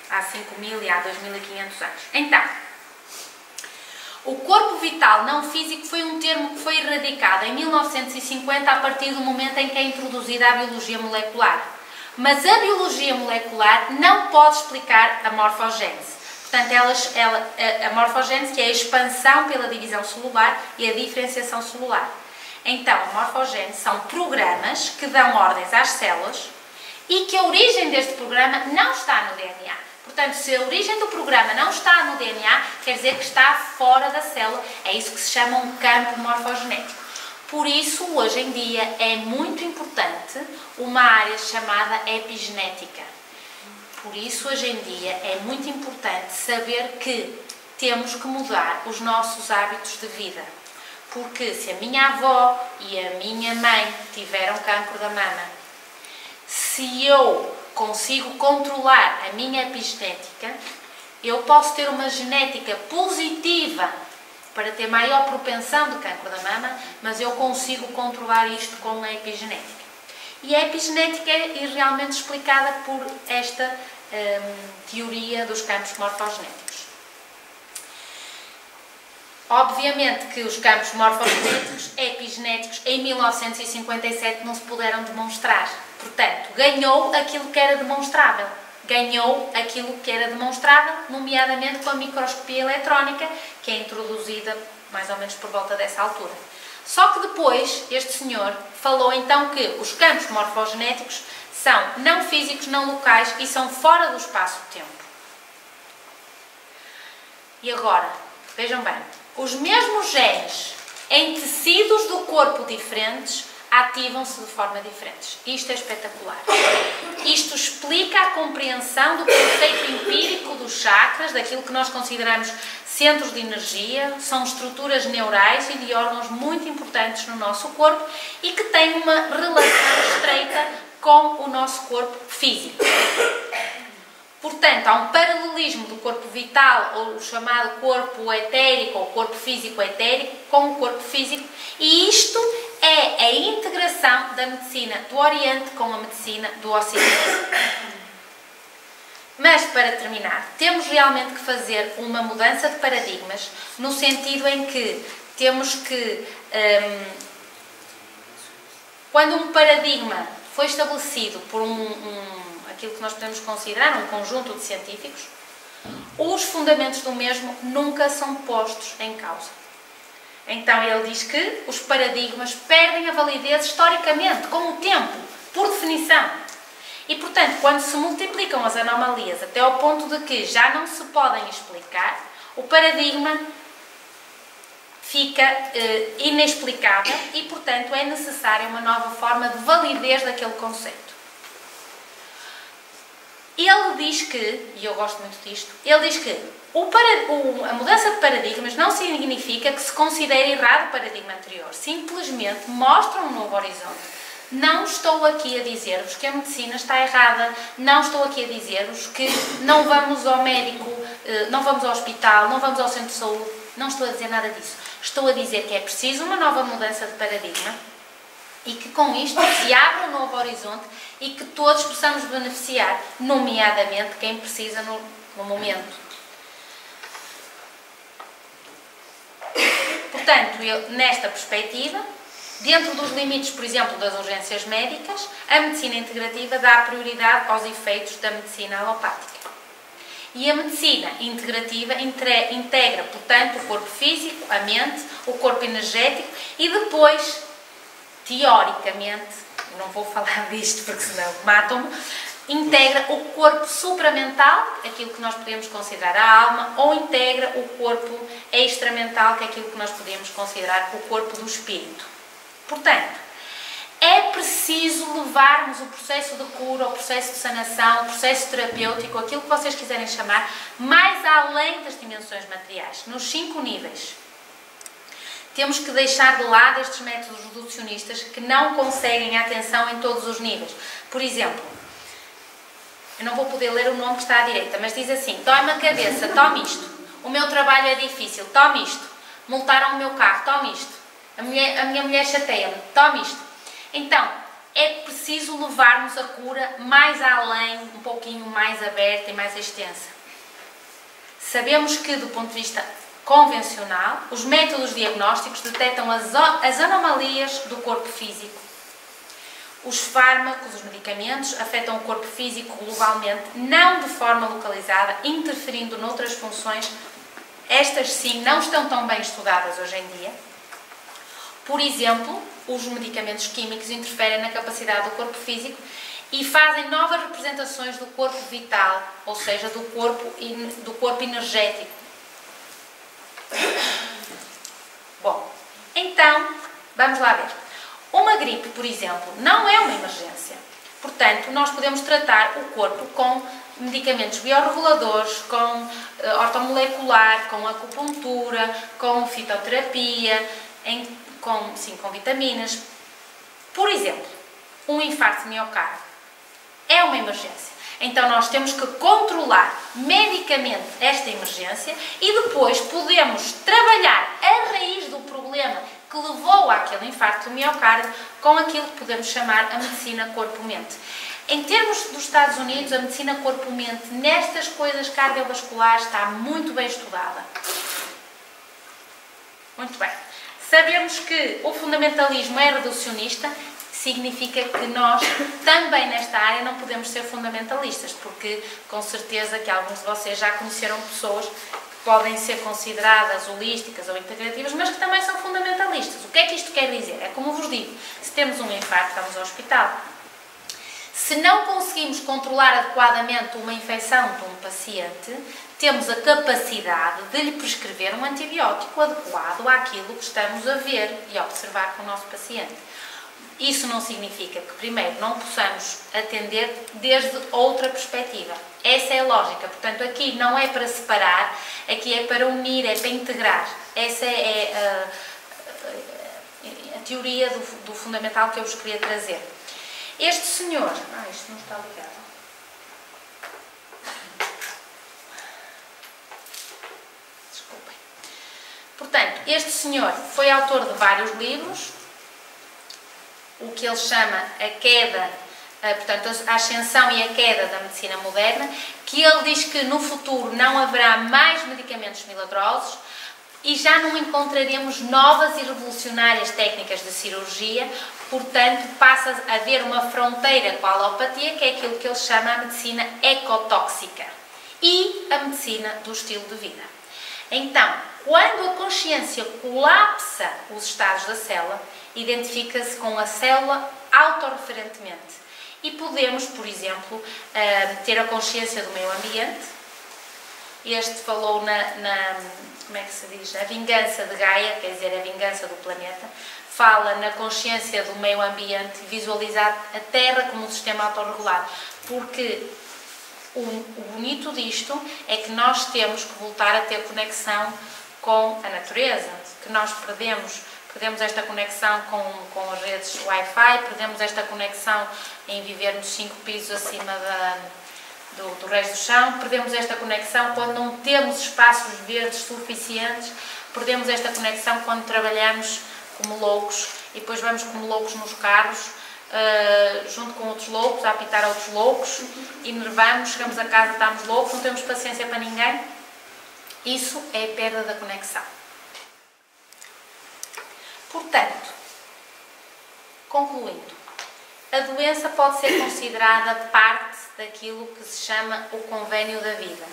5.000 e há 2.500 anos. Então, o corpo vital não físico foi um termo que foi erradicado em 1950 a partir do momento em que é introduzida a biologia molecular. Mas a biologia molecular não pode explicar a morfogênese. Portanto, a morfogênese, que é a expansão pela divisão celular e a diferenciação celular. Então, a morfogênese são programas que dão ordens às células e que a origem deste programa não está no DNA. Portanto, se a origem do programa não está no DNA, quer dizer que está fora da célula. É isso que se chama um campo morfogenético. Por isso, hoje em dia, é muito importante uma área chamada epigenética. Por isso, hoje em dia, é muito importante saber que temos que mudar os nossos hábitos de vida. Porque se a minha avó e a minha mãe tiveram cancro da mama, se eu consigo controlar a minha epigenética, eu posso ter uma genética positiva para ter maior propensão de cancro da mama, mas eu consigo controlar isto com a epigenética. E a epigenética é realmente explicada por esta teoria dos campos morfogenéticos. Obviamente que os campos morfogenéticos epigenéticos em 1957 não se puderam demonstrar. Portanto, ganhou aquilo que era demonstrável. Ganhou aquilo que era demonstrável, nomeadamente com a microscopia eletrónica, que é introduzida mais ou menos por volta dessa altura. Só que depois, este senhor falou então que os campos morfogenéticos são não físicos, não locais e são fora do espaço-tempo. E agora, vejam bem, os mesmos genes em tecidos do corpo diferentes ativam-se de forma diferente. Isto é espetacular. Isto explica a compreensão do conceito empírico dos chakras, daquilo que nós consideramos centros de energia, são estruturas neurais e de órgãos muito importantes no nosso corpo e que têm uma relação estreita com o nosso corpo físico. Portanto, há um paralelismo do corpo vital, ou o chamado corpo etérico, ou corpo físico etérico, com o corpo físico, e isto é a integração da medicina do Oriente com a medicina do Ocidente. Mas, para terminar, temos realmente que fazer uma mudança de paradigmas, no sentido em que temos que, quando um paradigma foi estabelecido por aquilo que nós podemos considerar um conjunto de científicos, os fundamentos do mesmo nunca são postos em causa. Então ele diz que os paradigmas perdem a validez historicamente, com o tempo, por definição. E portanto, quando se multiplicam as anomalias até ao ponto de que já não se podem explicar, o paradigma fica inexplicável e portanto é necessária uma nova forma de validez daquele conceito. Ele diz que, e eu gosto muito disto, ele diz que a mudança de paradigmas não significa que se considere errado o paradigma anterior, simplesmente mostra um novo horizonte. Não estou aqui a dizer-vos que a medicina está errada, não estou aqui a dizer-vos que não vamos ao médico, não vamos ao hospital, não vamos ao centro de saúde, não estou a dizer nada disso. Estou a dizer que é preciso uma nova mudança de paradigma e que com isto se abre um novo horizonte e que todos possamos beneficiar, nomeadamente quem precisa no momento. Portanto, nesta perspectiva, dentro dos limites, por exemplo, das urgências médicas, a medicina integrativa dá prioridade aos efeitos da medicina alopática. E a medicina integrativa integra, portanto, o corpo físico, a mente, o corpo energético e depois, teoricamente, não vou falar disto porque senão matam-me, integra o corpo supramental, aquilo que nós podemos considerar a alma, ou integra o corpo extramental, que é aquilo que nós podemos considerar o corpo do espírito. Portanto, é preciso levarmos o processo de cura, o processo de sanação, o processo terapêutico, aquilo que vocês quiserem chamar, mais além das dimensões materiais, nos 5 níveis. Temos que deixar de lado estes métodos reducionistas que não conseguem a atenção em todos os níveis. Por exemplo, eu não vou poder ler o nome que está à direita, mas diz assim: dói-me a cabeça, tome isto. O meu trabalho é difícil, tome isto. Multaram o meu carro, tome isto. A minha mulher chateia-me, tome isto. Então, é preciso levarmos a cura mais além, um pouquinho mais aberta e mais extensa. Sabemos que, do ponto de vista convencional, os métodos diagnósticos detectam as anomalias do corpo físico. Os fármacos, os medicamentos, afetam o corpo físico globalmente, não de forma localizada, interferindo noutras funções. Estas, sim, não estão tão bem estudadas hoje em dia. Por exemplo, os medicamentos químicos interferem na capacidade do corpo físico e fazem novas representações do corpo vital, ou seja, do corpo energético. Bom, então, vamos lá ver. Uma gripe, por exemplo, não é uma emergência. Portanto, nós podemos tratar o corpo com medicamentos biorreguladores, com ortomolecular, com acupuntura, com fitoterapia, com vitaminas. Por exemplo, um infarto de miocárdio é uma emergência. Então nós temos que controlar medicamente esta emergência e depois podemos trabalhar a raiz do problema que levou àquele infarto do miocárdio com aquilo que podemos chamar a medicina corpo-mente. Em termos dos Estados Unidos, a medicina corpo-mente nestas coisas cardiovasculares está muito bem estudada. Muito bem. Sabemos que o fundamentalismo é reducionista, significa que nós também nesta área não podemos ser fundamentalistas, porque com certeza que alguns de vocês já conheceram pessoas que podem ser consideradas holísticas ou integrativas, mas que também são fundamentalistas. O que é que isto quer dizer? É como vos digo, se temos um infarto, vamos ao hospital. Se não conseguimos controlar adequadamente uma infecção de um paciente, temos a capacidade de lhe prescrever um antibiótico adequado àquilo que estamos a ver e a observar com o nosso paciente. Isso não significa que, primeiro, não possamos atender desde outra perspectiva. Essa é a lógica. Portanto, aqui não é para separar, aqui é para unir, é para integrar. Essa é a teoria do fundamental que eu vos queria trazer. Este senhor... isto não está ligado. Desculpem. Portanto, este senhor foi autor de vários livros, o que ele chama a queda, portanto, a ascensão e a queda da medicina moderna, que ele diz que no futuro não haverá mais medicamentos milagrosos e já não encontraremos novas e revolucionárias técnicas de cirurgia, portanto, passa a haver uma fronteira com a alopatia, que é aquilo que ele chama a medicina ecotóxica e a medicina do estilo de vida. Então, quando a consciência colapsa os estados da célula, identifica-se com a célula autorreferentemente. E podemos, por exemplo, ter a consciência do meio ambiente. Este falou como é que se diz? A vingança de Gaia, quer dizer, a vingança do planeta. Fala na consciência do meio ambiente e visualizar a Terra como um sistema autorregulado. Porque O bonito disto é que nós temos que voltar a ter conexão com a natureza, que nós perdemos esta conexão com as redes Wi-Fi, perdemos esta conexão em vivermos 5 pisos acima do resto do chão, perdemos esta conexão quando não temos espaços verdes suficientes, perdemos esta conexão quando trabalhamos como loucos e depois vamos como loucos nos carros, junto com outros loucos, a apitar a outros loucos, enervamos, chegamos a casa, estamos loucos, não temos paciência para ninguém. Isso é a perda da conexão. Portanto, concluindo, a doença pode ser considerada parte daquilo que se chama o convênio da vida.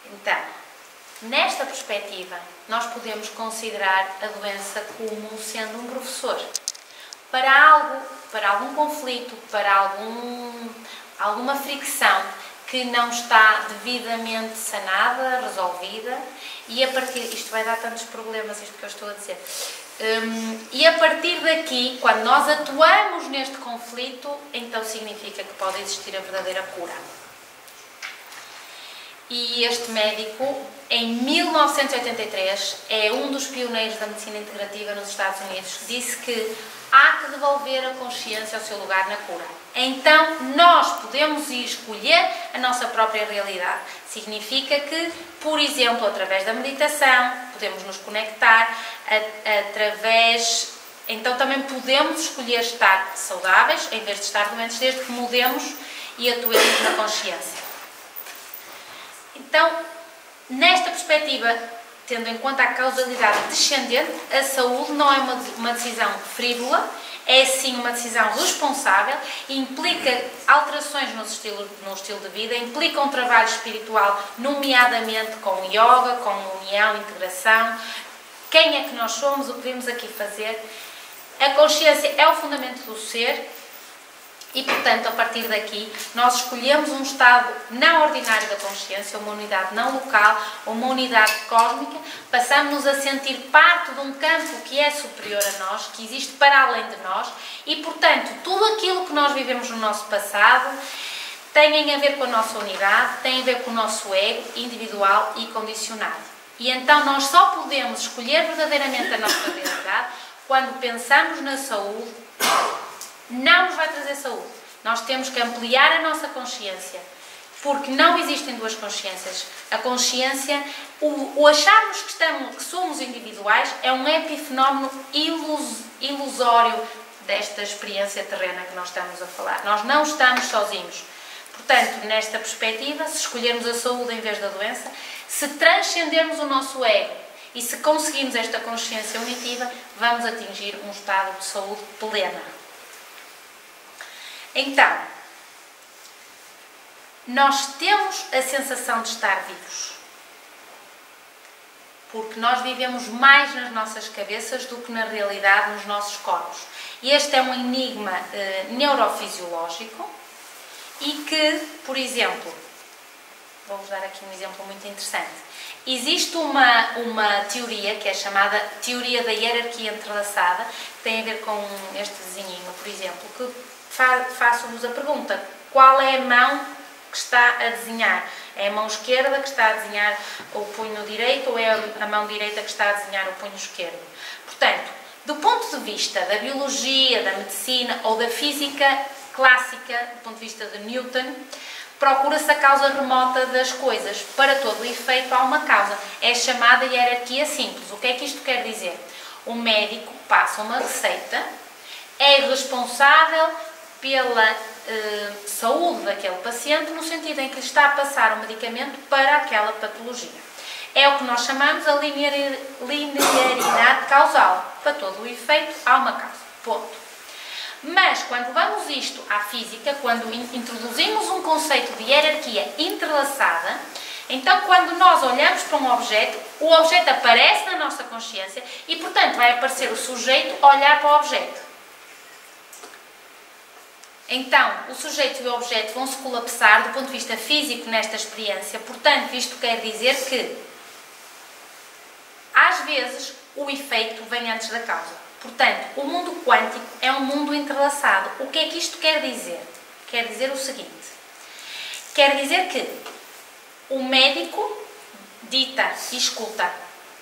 Então, nesta perspectiva, nós podemos considerar a doença como sendo um professor. Para algum conflito, para alguma fricção que não está devidamente sanada, resolvida, e a partir... Isto vai dar tantos problemas, isto que eu estou a dizer. E a partir daqui, quando nós atuamos neste conflito, então significa que pode existir a verdadeira cura. E este médico, em 1983, é um dos pioneiros da medicina integrativa nos Estados Unidos, disse que há que devolver a consciência ao seu lugar na cura. Então, nós podemos escolher a nossa própria realidade. Significa que, por exemplo, através da meditação, podemos nos conectar, então também podemos escolher estar saudáveis, em vez de estar doentes, desde que mudemos e atuemos na consciência. Então, nesta perspectiva, tendo em conta a causalidade descendente, a saúde não é uma decisão frívola, é sim uma decisão responsável, implica alterações no estilo de vida, implica um trabalho espiritual, nomeadamente com yoga, com união, integração. Quem é que nós somos, o que vimos aqui fazer? A consciência é o fundamento do ser. E, portanto, a partir daqui, nós escolhemos um estado não ordinário da consciência, uma unidade não local, uma unidade cósmica, passamos-nos a sentir parte de um campo que é superior a nós, que existe para além de nós, e, portanto, tudo aquilo que nós vivemos no nosso passado tem a ver com a nossa unidade, tem a ver com o nosso ego individual e condicionado. E então nós só podemos escolher verdadeiramente a nossa realidade quando pensamos na saúde. Não nos vai trazer saúde. Nós temos que ampliar a nossa consciência, porque não existem duas consciências. A consciência, o acharmos que somos individuais, é um epifenómeno ilusório desta experiência terrena que nós estamos a falar. Nós não estamos sozinhos. Portanto, nesta perspectiva, se escolhermos a saúde em vez da doença, se transcendermos o nosso ego e se conseguirmos esta consciência unitiva, vamos atingir um estado de saúde plena. Então, nós temos a sensação de estar vivos, porque nós vivemos mais nas nossas cabeças do que na realidade nos nossos corpos. E este é um enigma neurofisiológico e que, por exemplo, vou-vos dar aqui um exemplo muito interessante. Existe uma teoria que é chamada teoria da hierarquia entrelaçada, que tem a ver com este desenho, por exemplo, que faço-vos a pergunta: qual é a mão que está a desenhar? É a mão esquerda que está a desenhar o punho direito ou é a mão direita que está a desenhar o punho esquerdo? Portanto, do ponto de vista da biologia, da medicina ou da física clássica, do ponto de vista de Newton, procura-se a causa remota das coisas. Para todo o efeito há uma causa. É chamada hierarquia simples. O que é que isto quer dizer? O médico passa uma receita, é responsável pela saúde daquele paciente, no sentido em que lhe está a passar o medicamento para aquela patologia. É o que nós chamamos a linearidade causal. Para todo o efeito há uma causa. Ponto. Mas, quando levamos isto à física, quando introduzimos um conceito de hierarquia entrelaçada, então, quando nós olhamos para um objeto, o objeto aparece na nossa consciência e, portanto, vai aparecer o sujeito a olhar para o objeto. Então, o sujeito e o objeto vão se colapsar do ponto de vista físico nesta experiência. Portanto, isto quer dizer que, às vezes, o efeito vem antes da causa. Portanto, o mundo quântico é um mundo entrelaçado. O que é que isto quer dizer? Quer dizer o seguinte: Quer dizer que o médico dita e escuta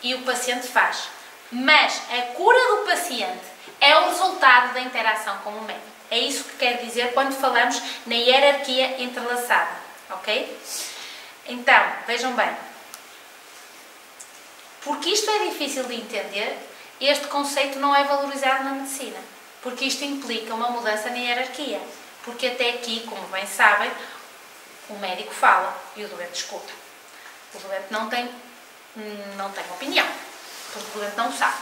e o paciente faz, mas a cura do paciente é o resultado da interação com o médico. É isso que quer dizer quando falamos na hierarquia entrelaçada, ok? Então, vejam bem, porque isto é difícil de entender, este conceito não é valorizado na medicina, porque isto implica uma mudança na hierarquia, porque até aqui, como bem sabem, o médico fala e o doente escuta. O doente não tem opinião, porque o doente não sabe,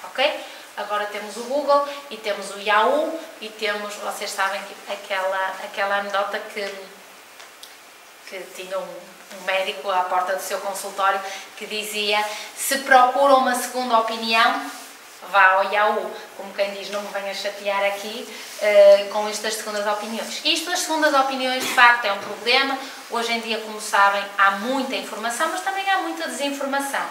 ok? Agora temos o Google e temos o Yahoo e temos, vocês sabem, aquela anedota que tinha um médico à porta do seu consultório que dizia: se procura uma segunda opinião, vá ao Yahoo. Como quem diz, não me venha chatear aqui com estas segundas opiniões. Isto das segundas opiniões, de facto, é um problema. Hoje em dia, como sabem, há muita informação, mas também há muita desinformação.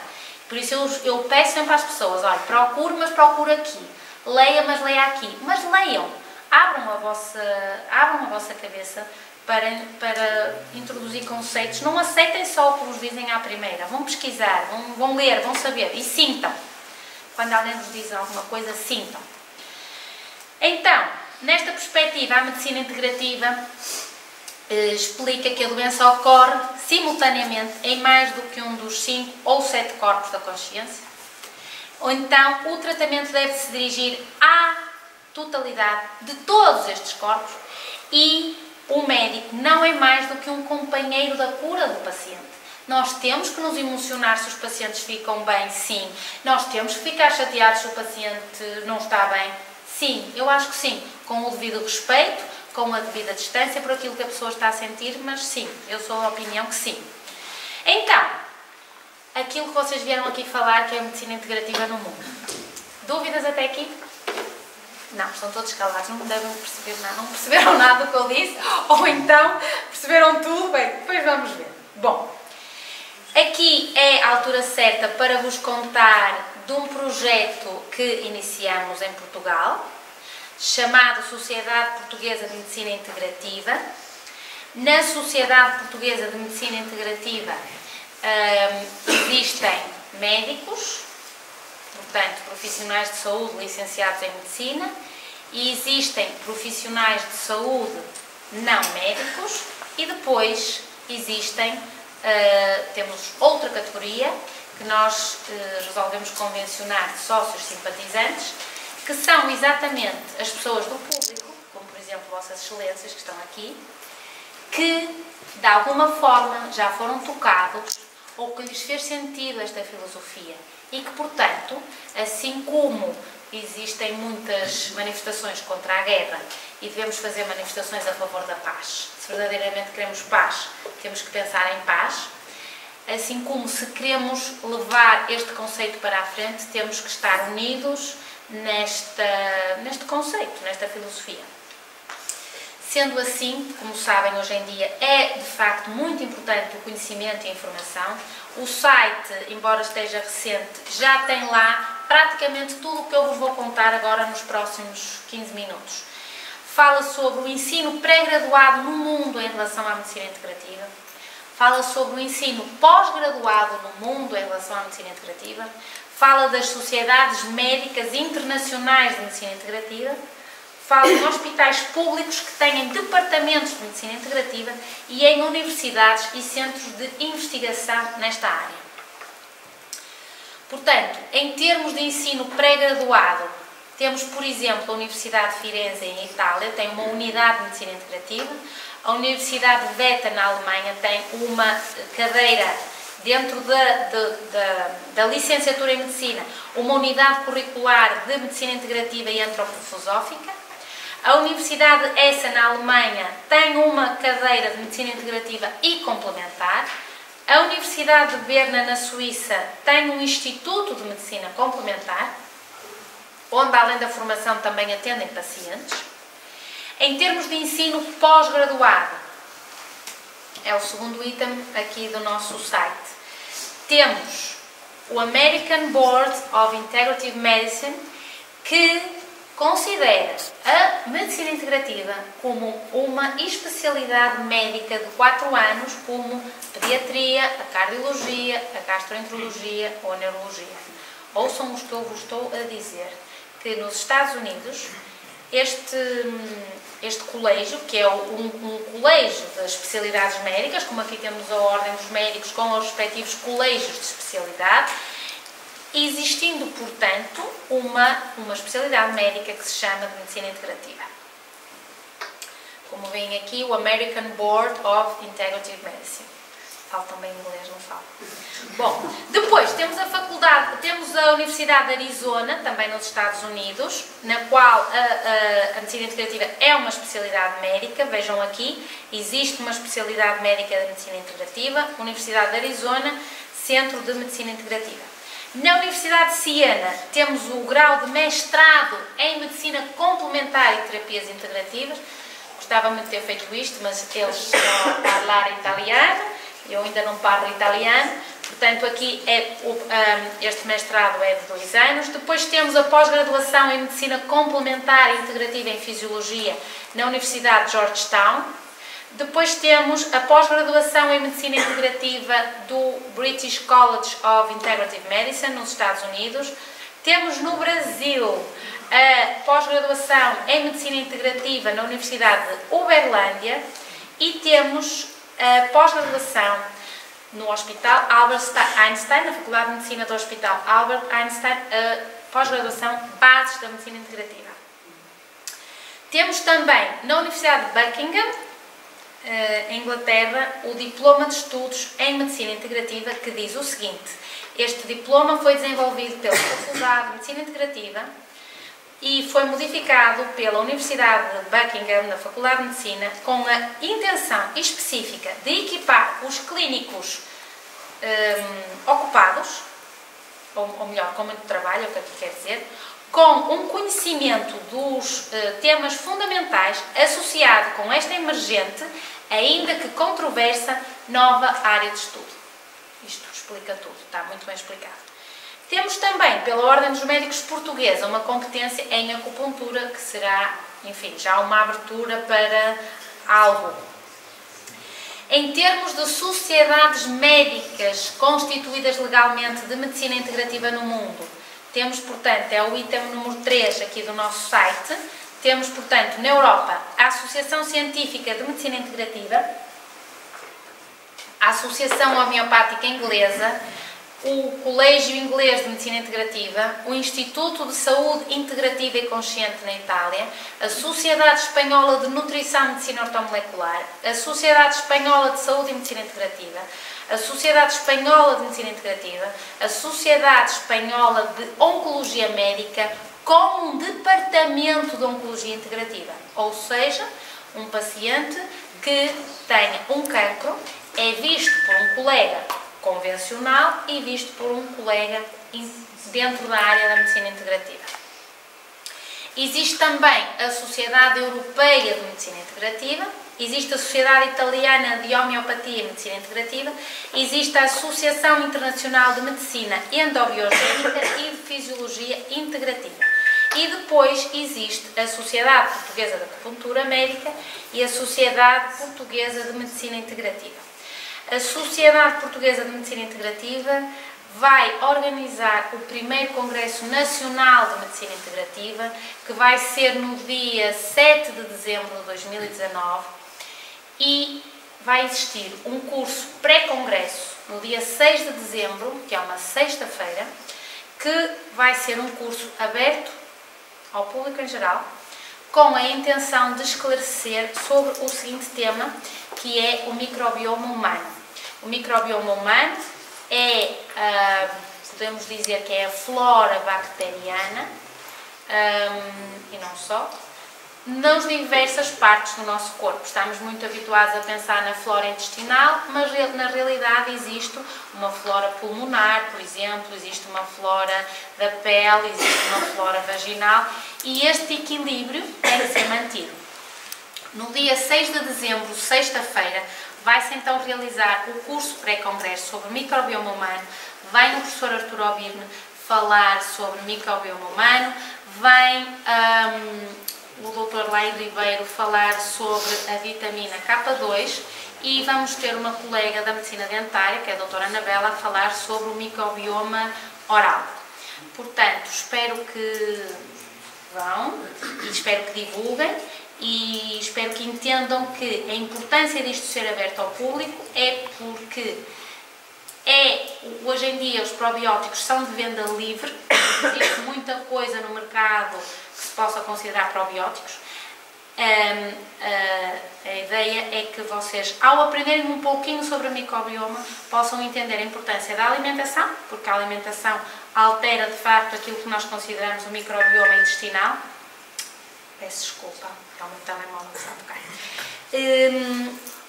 Por isso eu peço sempre às pessoas: olha, procure, mas procure aqui. Leia, mas leia aqui. Mas leiam. Abram a vossa cabeça para introduzir conceitos. Não aceitem só o que vos dizem à primeira. Vão pesquisar, vão ler, vão saber e sintam. Quando alguém vos diz alguma coisa, sintam. Então, nesta perspectiva, a medicina integrativa explica que a doença ocorre simultaneamente em mais do que um dos 5 ou 7 corpos da consciência. Ou então, o tratamento deve se dirigir à totalidade de todos estes corpos e o médico não é mais do que um companheiro da cura do paciente. Nós temos que nos emocionar se os pacientes ficam bem, sim. Nós temos que ficar chateados se o paciente não está bem, sim. Eu acho que sim, com o devido respeito, com a devida distância por aquilo que a pessoa está a sentir, mas sim, eu sou da opinião que sim. Então, aquilo que vocês vieram aqui falar, que é a medicina integrativa no mundo. Dúvidas até aqui? Não, estão todos calados, não devem perceber nada, não perceberam nada do que eu disse, ou então perceberam tudo, bem, depois vamos ver. Bom, aqui é a altura certa para vos contar de um projeto que iniciamos em Portugal, chamado Sociedade Portuguesa de Medicina Integrativa. Na Sociedade Portuguesa de Medicina Integrativa existem médicos, portanto, profissionais de saúde licenciados em medicina, e existem profissionais de saúde não médicos, e depois temos outra categoria que nós resolvemos convencionar de sócios simpatizantes, que são exatamente as pessoas do público, como por exemplo Vossas Excelências que estão aqui, que de alguma forma já foram tocados ou que lhes fez sentido esta filosofia e que, portanto, assim como existem muitas manifestações contra a guerra e devemos fazer manifestações a favor da paz, se verdadeiramente queremos paz, temos que pensar em paz, assim como se queremos levar este conceito para a frente, temos que estar unidos neste conceito, nesta filosofia. Sendo assim, como sabem, hoje em dia é de facto muito importante o conhecimento e a informação. O site, embora esteja recente, já tem lá praticamente tudo o que eu vos vou contar agora nos próximos 15 minutos. Fala sobre o ensino pré-graduado no mundo em relação à medicina integrativa. Fala sobre o ensino pós-graduado no mundo em relação à medicina integrativa. Fala das sociedades médicas internacionais de medicina integrativa. Fala em hospitais públicos que têm departamentos de medicina integrativa e em universidades e centros de investigação nesta área. Portanto, em termos de ensino pré-graduado, temos, por exemplo, a Universidade de Firenze, em Itália, tem uma unidade de medicina integrativa. A Universidade de Wetter, na Alemanha, tem uma cadeira dentro da licenciatura em medicina, uma unidade curricular de medicina integrativa e antroposófica. A Universidade de Essen, na Alemanha, tem uma cadeira de medicina integrativa e complementar. A Universidade de Berna, na Suíça, tem um instituto de medicina complementar, onde, além da formação, também atendem pacientes. Em termos de ensino pós-graduado, é o segundo item aqui do nosso site, temos o American Board of Integrative Medicine, que considera a medicina integrativa como uma especialidade médica de 4 anos, como a pediatria, a cardiologia, a gastroenterologia ou a neurologia. Ouçam o que eu vos estou a dizer, que nos Estados Unidos este colégio, que é um colégio de especialidades médicas, como aqui temos a Ordem dos Médicos com os respectivos colégios de especialidade, existindo, portanto, uma especialidade médica que se chama de Medicina Integrativa. Como veem aqui, o American Board of Integrative Medicine. Falo também inglês, não falo. Bom, depois temos a Universidade de Arizona, também nos Estados Unidos, na qual a Medicina Integrativa é uma especialidade médica. Vejam aqui, existe uma especialidade médica de Medicina Integrativa, Universidade de Arizona, Centro de Medicina Integrativa. Na Universidade de Siena temos o grau de mestrado em Medicina Complementar e Terapias Integrativas. Gostava muito de ter feito isto, mas eles estão a falar italiano, eu ainda não falo italiano, portanto aqui este mestrado é de 2 anos. Depois temos a pós-graduação em Medicina Complementar e Integrativa em Fisiologia na Universidade de Georgetown. Depois temos a pós-graduação em Medicina Integrativa do British College of Integrative Medicine, nos Estados Unidos. Temos no Brasil a pós-graduação em Medicina Integrativa na Universidade de Uberlândia e temos a pós-graduação no Hospital Albert Einstein, na Faculdade de Medicina do Hospital Albert Einstein, a pós-graduação Bases da Medicina Integrativa. Temos também na Universidade de Buckingham, em Inglaterra, o Diploma de Estudos em Medicina Integrativa, que diz o seguinte: este diploma foi desenvolvido pela Faculdade de Medicina Integrativa e foi modificado pela Universidade de Buckingham, na Faculdade de Medicina, com a intenção específica de equipar os clínicos ocupados, ou melhor, com muito trabalho, é o que aqui quer dizer, com um conhecimento dos temas fundamentais associado com esta emergente, ainda que controversa, nova área de estudo. Isto explica tudo, está muito bem explicado. Temos também, pela Ordem dos Médicos Portuguesa, uma competência em acupuntura, que será, enfim, já uma abertura para algo. Em termos de sociedades médicas constituídas legalmente de medicina integrativa no mundo, temos, portanto, é o item número 3 aqui do nosso site, temos, portanto, na Europa, a Associação Científica de Medicina Integrativa, a Associação Homeopática Inglesa, o Colégio Inglês de Medicina Integrativa, o Instituto de Saúde Integrativa e Consciente na Itália, a Sociedade Espanhola de Nutrição e Medicina Ortomolecular, a Sociedade Espanhola de Saúde e Medicina Integrativa, a Sociedade Espanhola de Medicina Integrativa, a Sociedade Espanhola de Oncologia Médica, com um departamento de Oncologia Integrativa, ou seja, um paciente que tenha um cancro é visto por um colega convencional e visto por um colega dentro da área da medicina integrativa. Existe também a Sociedade Europeia de Medicina Integrativa, existe a Sociedade Italiana de Homeopatia e Medicina Integrativa, existe a Associação Internacional de Medicina Endobiogénica e de Fisiologia Integrativa. E depois existe a Sociedade Portuguesa de Acupuntura Médica e a Sociedade Portuguesa de Medicina Integrativa. A Sociedade Portuguesa de Medicina Integrativa vai organizar o primeiro Congresso Nacional de Medicina Integrativa, que vai ser no dia 7 de dezembro de 2019, e vai existir um curso pré-congresso no dia 6 de dezembro, que é uma sexta-feira, que vai ser um curso aberto ao público em geral, com a intenção de esclarecer sobre o seguinte tema, que é o microbioma humano. O microbioma humano é, podemos dizer que é a flora bacteriana, e não só, nas diversas partes do nosso corpo. Estamos muito habituados a pensar na flora intestinal, mas na realidade existe uma flora pulmonar, por exemplo, existe uma flora da pele, existe uma flora vaginal, e este equilíbrio tem que ser mantido. No dia 6 de dezembro, sexta-feira, vai-se então realizar o curso pré-congresso sobre microbioma humano. Vai o professor Artur Obirne falar sobre microbioma humano, vem o Dr. Laio Ribeiro falar sobre a vitamina K2 e vamos ter uma colega da medicina dentária, que é a doutora Anabela, a falar sobre o microbioma oral. Portanto, espero que vão e espero que divulguem e espero que entendam que a importância disto ser aberto ao público é porque hoje em dia os probióticos são de venda livre, existe muita coisa no mercado que se possa considerar probióticos. A ideia é que vocês, ao aprenderem um pouquinho sobre o microbioma, possam entender a importância da alimentação, porque a alimentação altera de facto aquilo que nós consideramos o microbioma intestinal. Peço desculpa, é o meu telemóvel que está a tocar.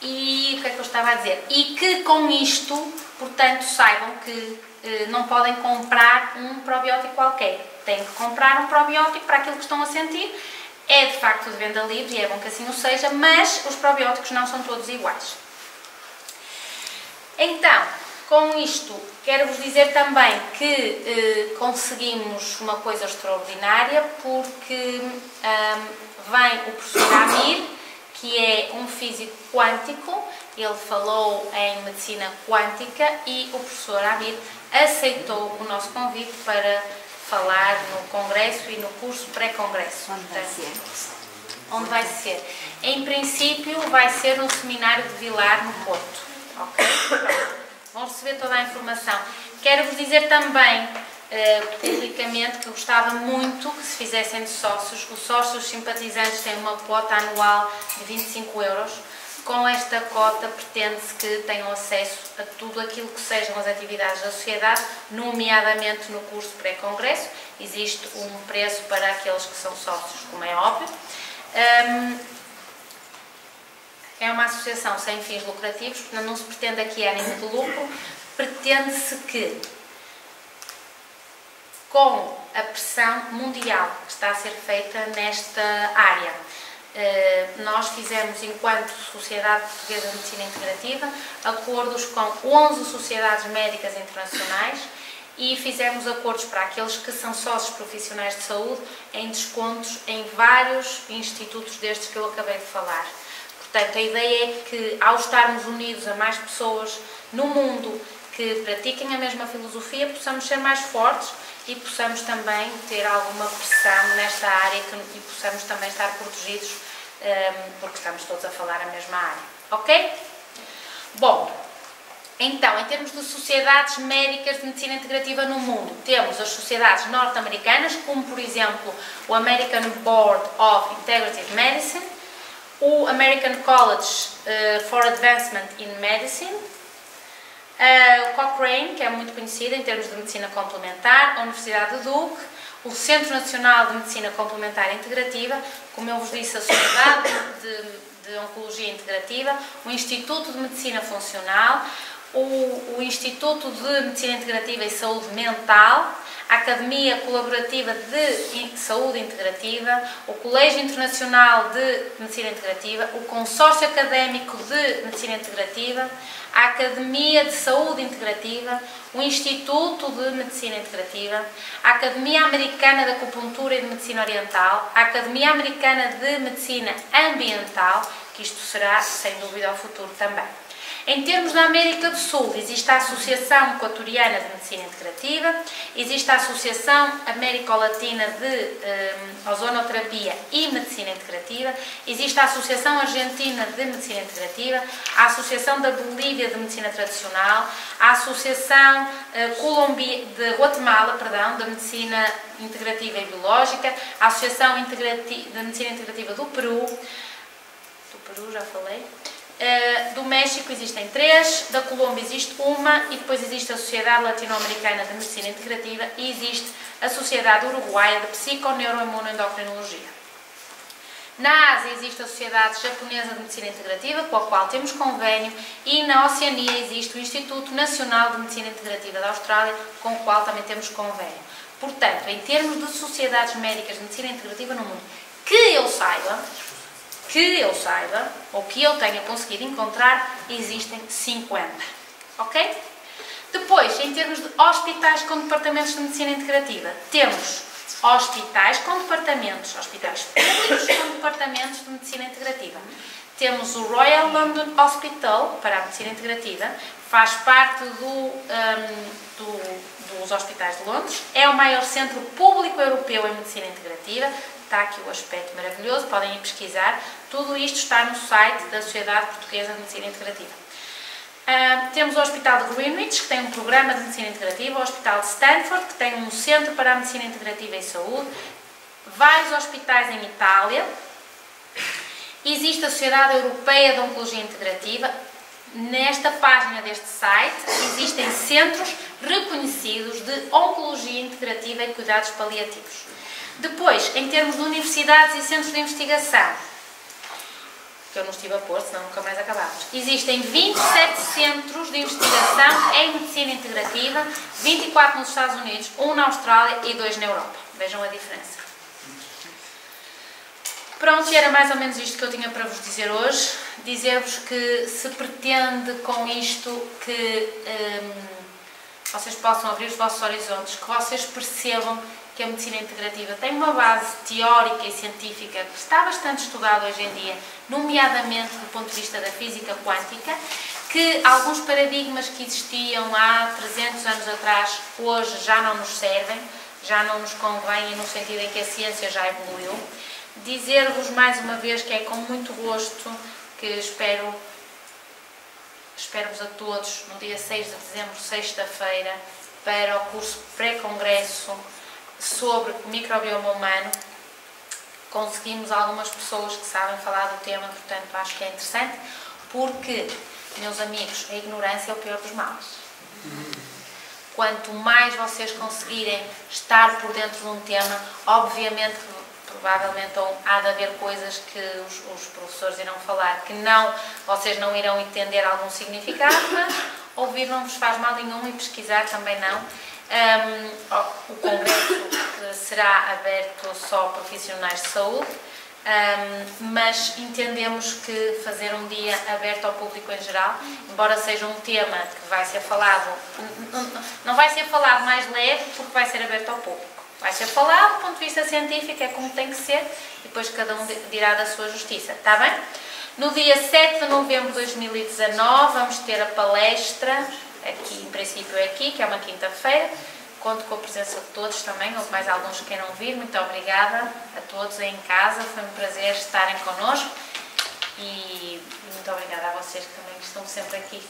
E o que é que eu estava a dizer? E que com isto, portanto, saibam que não podem comprar um probiótico qualquer. Têm que comprar um probiótico para aquilo que estão a sentir. É de facto de venda livre e é bom que assim o seja, mas os probióticos não são todos iguais. Então, com isto, quero-vos dizer também que conseguimos uma coisa extraordinária porque vem o professor Amir, que é um físico quântico, ele falou em medicina quântica e o professor Amir aceitou o nosso convite para falar no congresso e no curso pré-congresso. Onde vai ser? Onde vai ser? Em princípio vai ser no seminário de Vilar, no Porto. Ok? Vão receber toda a informação. Quero-vos dizer também, publicamente, que eu gostava muito que se fizessem de sócios. Os sócios simpatizantes têm uma quota anual de 25 €. Com esta cota pretende-se que tenham acesso a tudo aquilo que sejam as atividades da sociedade, nomeadamente no curso pré-congresso. Existe um preço para aqueles que são sócios, como é óbvio. É uma associação sem fins lucrativos, portanto não se pretende aqui ânimo de lucro, pretende-se que, com a pressão mundial que está a ser feita nesta área, nós fizemos, enquanto Sociedade Portuguesa de Medicina Integrativa, acordos com 11 sociedades médicas internacionais e fizemos acordos para aqueles que são sócios profissionais de saúde em descontos em vários institutos destes que eu acabei de falar. Portanto, a ideia é que, ao estarmos unidos a mais pessoas no mundo que pratiquem a mesma filosofia, possamos ser mais fortes e possamos também ter alguma pressão nesta área e possamos também estar protegidos, porque estamos todos a falar a mesma área. Ok? Bom, então, em termos de sociedades médicas de medicina integrativa no mundo, temos as sociedades norte-americanas, como por exemplo o American Board of Integrative Medicine, o American College for Advancement in Medicine, o Cochrane, que é muito conhecido em termos de medicina complementar, a Universidade de Duke, o Centro Nacional de Medicina Complementar Integrativa, como eu vos disse, a Sociedade de Oncologia Integrativa, o Instituto de Medicina Funcional, o Instituto de Medicina Integrativa e Saúde Mental, a Academia Colaborativa de Saúde Integrativa, o Colégio Internacional de Medicina Integrativa, o Consórcio Académico de Medicina Integrativa, a Academia de Saúde Integrativa, o Instituto de Medicina Integrativa, a Academia Americana de Acupuntura e de Medicina Oriental, a Academia Americana de Medicina Ambiental, que isto será, sem dúvida, ao futuro também. Em termos da América do Sul, existe a Associação Equatoriana de Medicina Integrativa, existe a Associação Américo-Latina de Ozonoterapia e Medicina Integrativa, existe a Associação Argentina de Medicina Integrativa, a Associação da Bolívia de Medicina Tradicional, a Associação de Guatemala, da Medicina Integrativa e Biológica, a Associação de Medicina Integrativa do Peru, já falei. Do México existem 3, da Colômbia existe uma e depois existe a Sociedade Latino-Americana de Medicina Integrativa e existe a Sociedade Uruguaia de Psiconeuroimunoendocrinologia. Na Ásia existe a Sociedade Japonesa de Medicina Integrativa, com a qual temos convênio, e na Oceania existe o Instituto Nacional de Medicina Integrativa da Austrália, com o qual também temos convênio. Portanto, em termos de sociedades médicas de medicina integrativa no mundo, que eu saiba, ou que eu tenha conseguido encontrar, existem 50. Ok? Depois, em termos de hospitais com departamentos de medicina integrativa, temos hospitais com departamentos, hospitais públicos com departamentos de medicina integrativa. Temos o Royal London Hospital para a medicina integrativa, faz parte dos hospitais de Londres, é o maior centro público europeu em medicina integrativa. Está aqui o aspecto maravilhoso, podem ir pesquisar. Tudo isto está no site da Sociedade Portuguesa de Medicina Integrativa. Temos o Hospital de Greenwich, que tem um programa de medicina integrativa, o Hospital de Stanford, que tem um centro para a medicina integrativa e saúde, vários hospitais em Itália. Existe a Sociedade Europeia de Oncologia Integrativa. Nesta página deste site existem centros reconhecidos de oncologia integrativa e cuidados paliativos. Depois, em termos de universidades e centros de investigação, que eu não estive a pôr, senão nunca mais acabávamos. Existem 27 centros de investigação em medicina integrativa, 24 nos Estados Unidos, 1 na Austrália e 2 na Europa. Vejam a diferença. Pronto, e era mais ou menos isto que eu tinha para vos dizer hoje. Dizer-vos que se pretende com isto que vocês possam abrir os vossos horizontes, que vocês percebam que a medicina integrativa tem uma base teórica e científica que está bastante estudada hoje em dia, nomeadamente do ponto de vista da física quântica, que alguns paradigmas que existiam há 300 anos atrás, hoje já não nos servem, já não nos convêm no sentido em que a ciência já evoluiu. Dizer-vos mais uma vez que é com muito gosto que espero-vos a todos no dia 6 de dezembro, sexta-feira, para o curso pré-congresso sobre o microbioma humano. Conseguimos algumas pessoas que sabem falar do tema, portanto acho que é interessante, porque, meus amigos, a ignorância é o pior dos males. Quanto mais vocês conseguirem estar por dentro de um tema, obviamente que provavelmente há de haver coisas que os professores irão falar que vocês não irão entender algum significado, mas ouvir não vos faz mal nenhum e pesquisar também não. O congresso será aberto só a profissionais de saúde, mas entendemos que fazer um dia aberto ao público em geral, embora seja um tema que vai ser falado, não vai ser falado mais leve porque vai ser aberto ao público. Vai ser falado do ponto de vista científico, é como tem que ser, e depois cada um dirá da sua justiça, está bem? No dia 7 de novembro de 2019 vamos ter a palestra, aqui, em princípio é aqui, que é uma quinta-feira. Conto com a presença de todos também, ou mais alguns que queiram vir. Muito obrigada a todos aí em casa, foi um prazer estarem connosco e muito obrigada a vocês que também estão sempre aqui.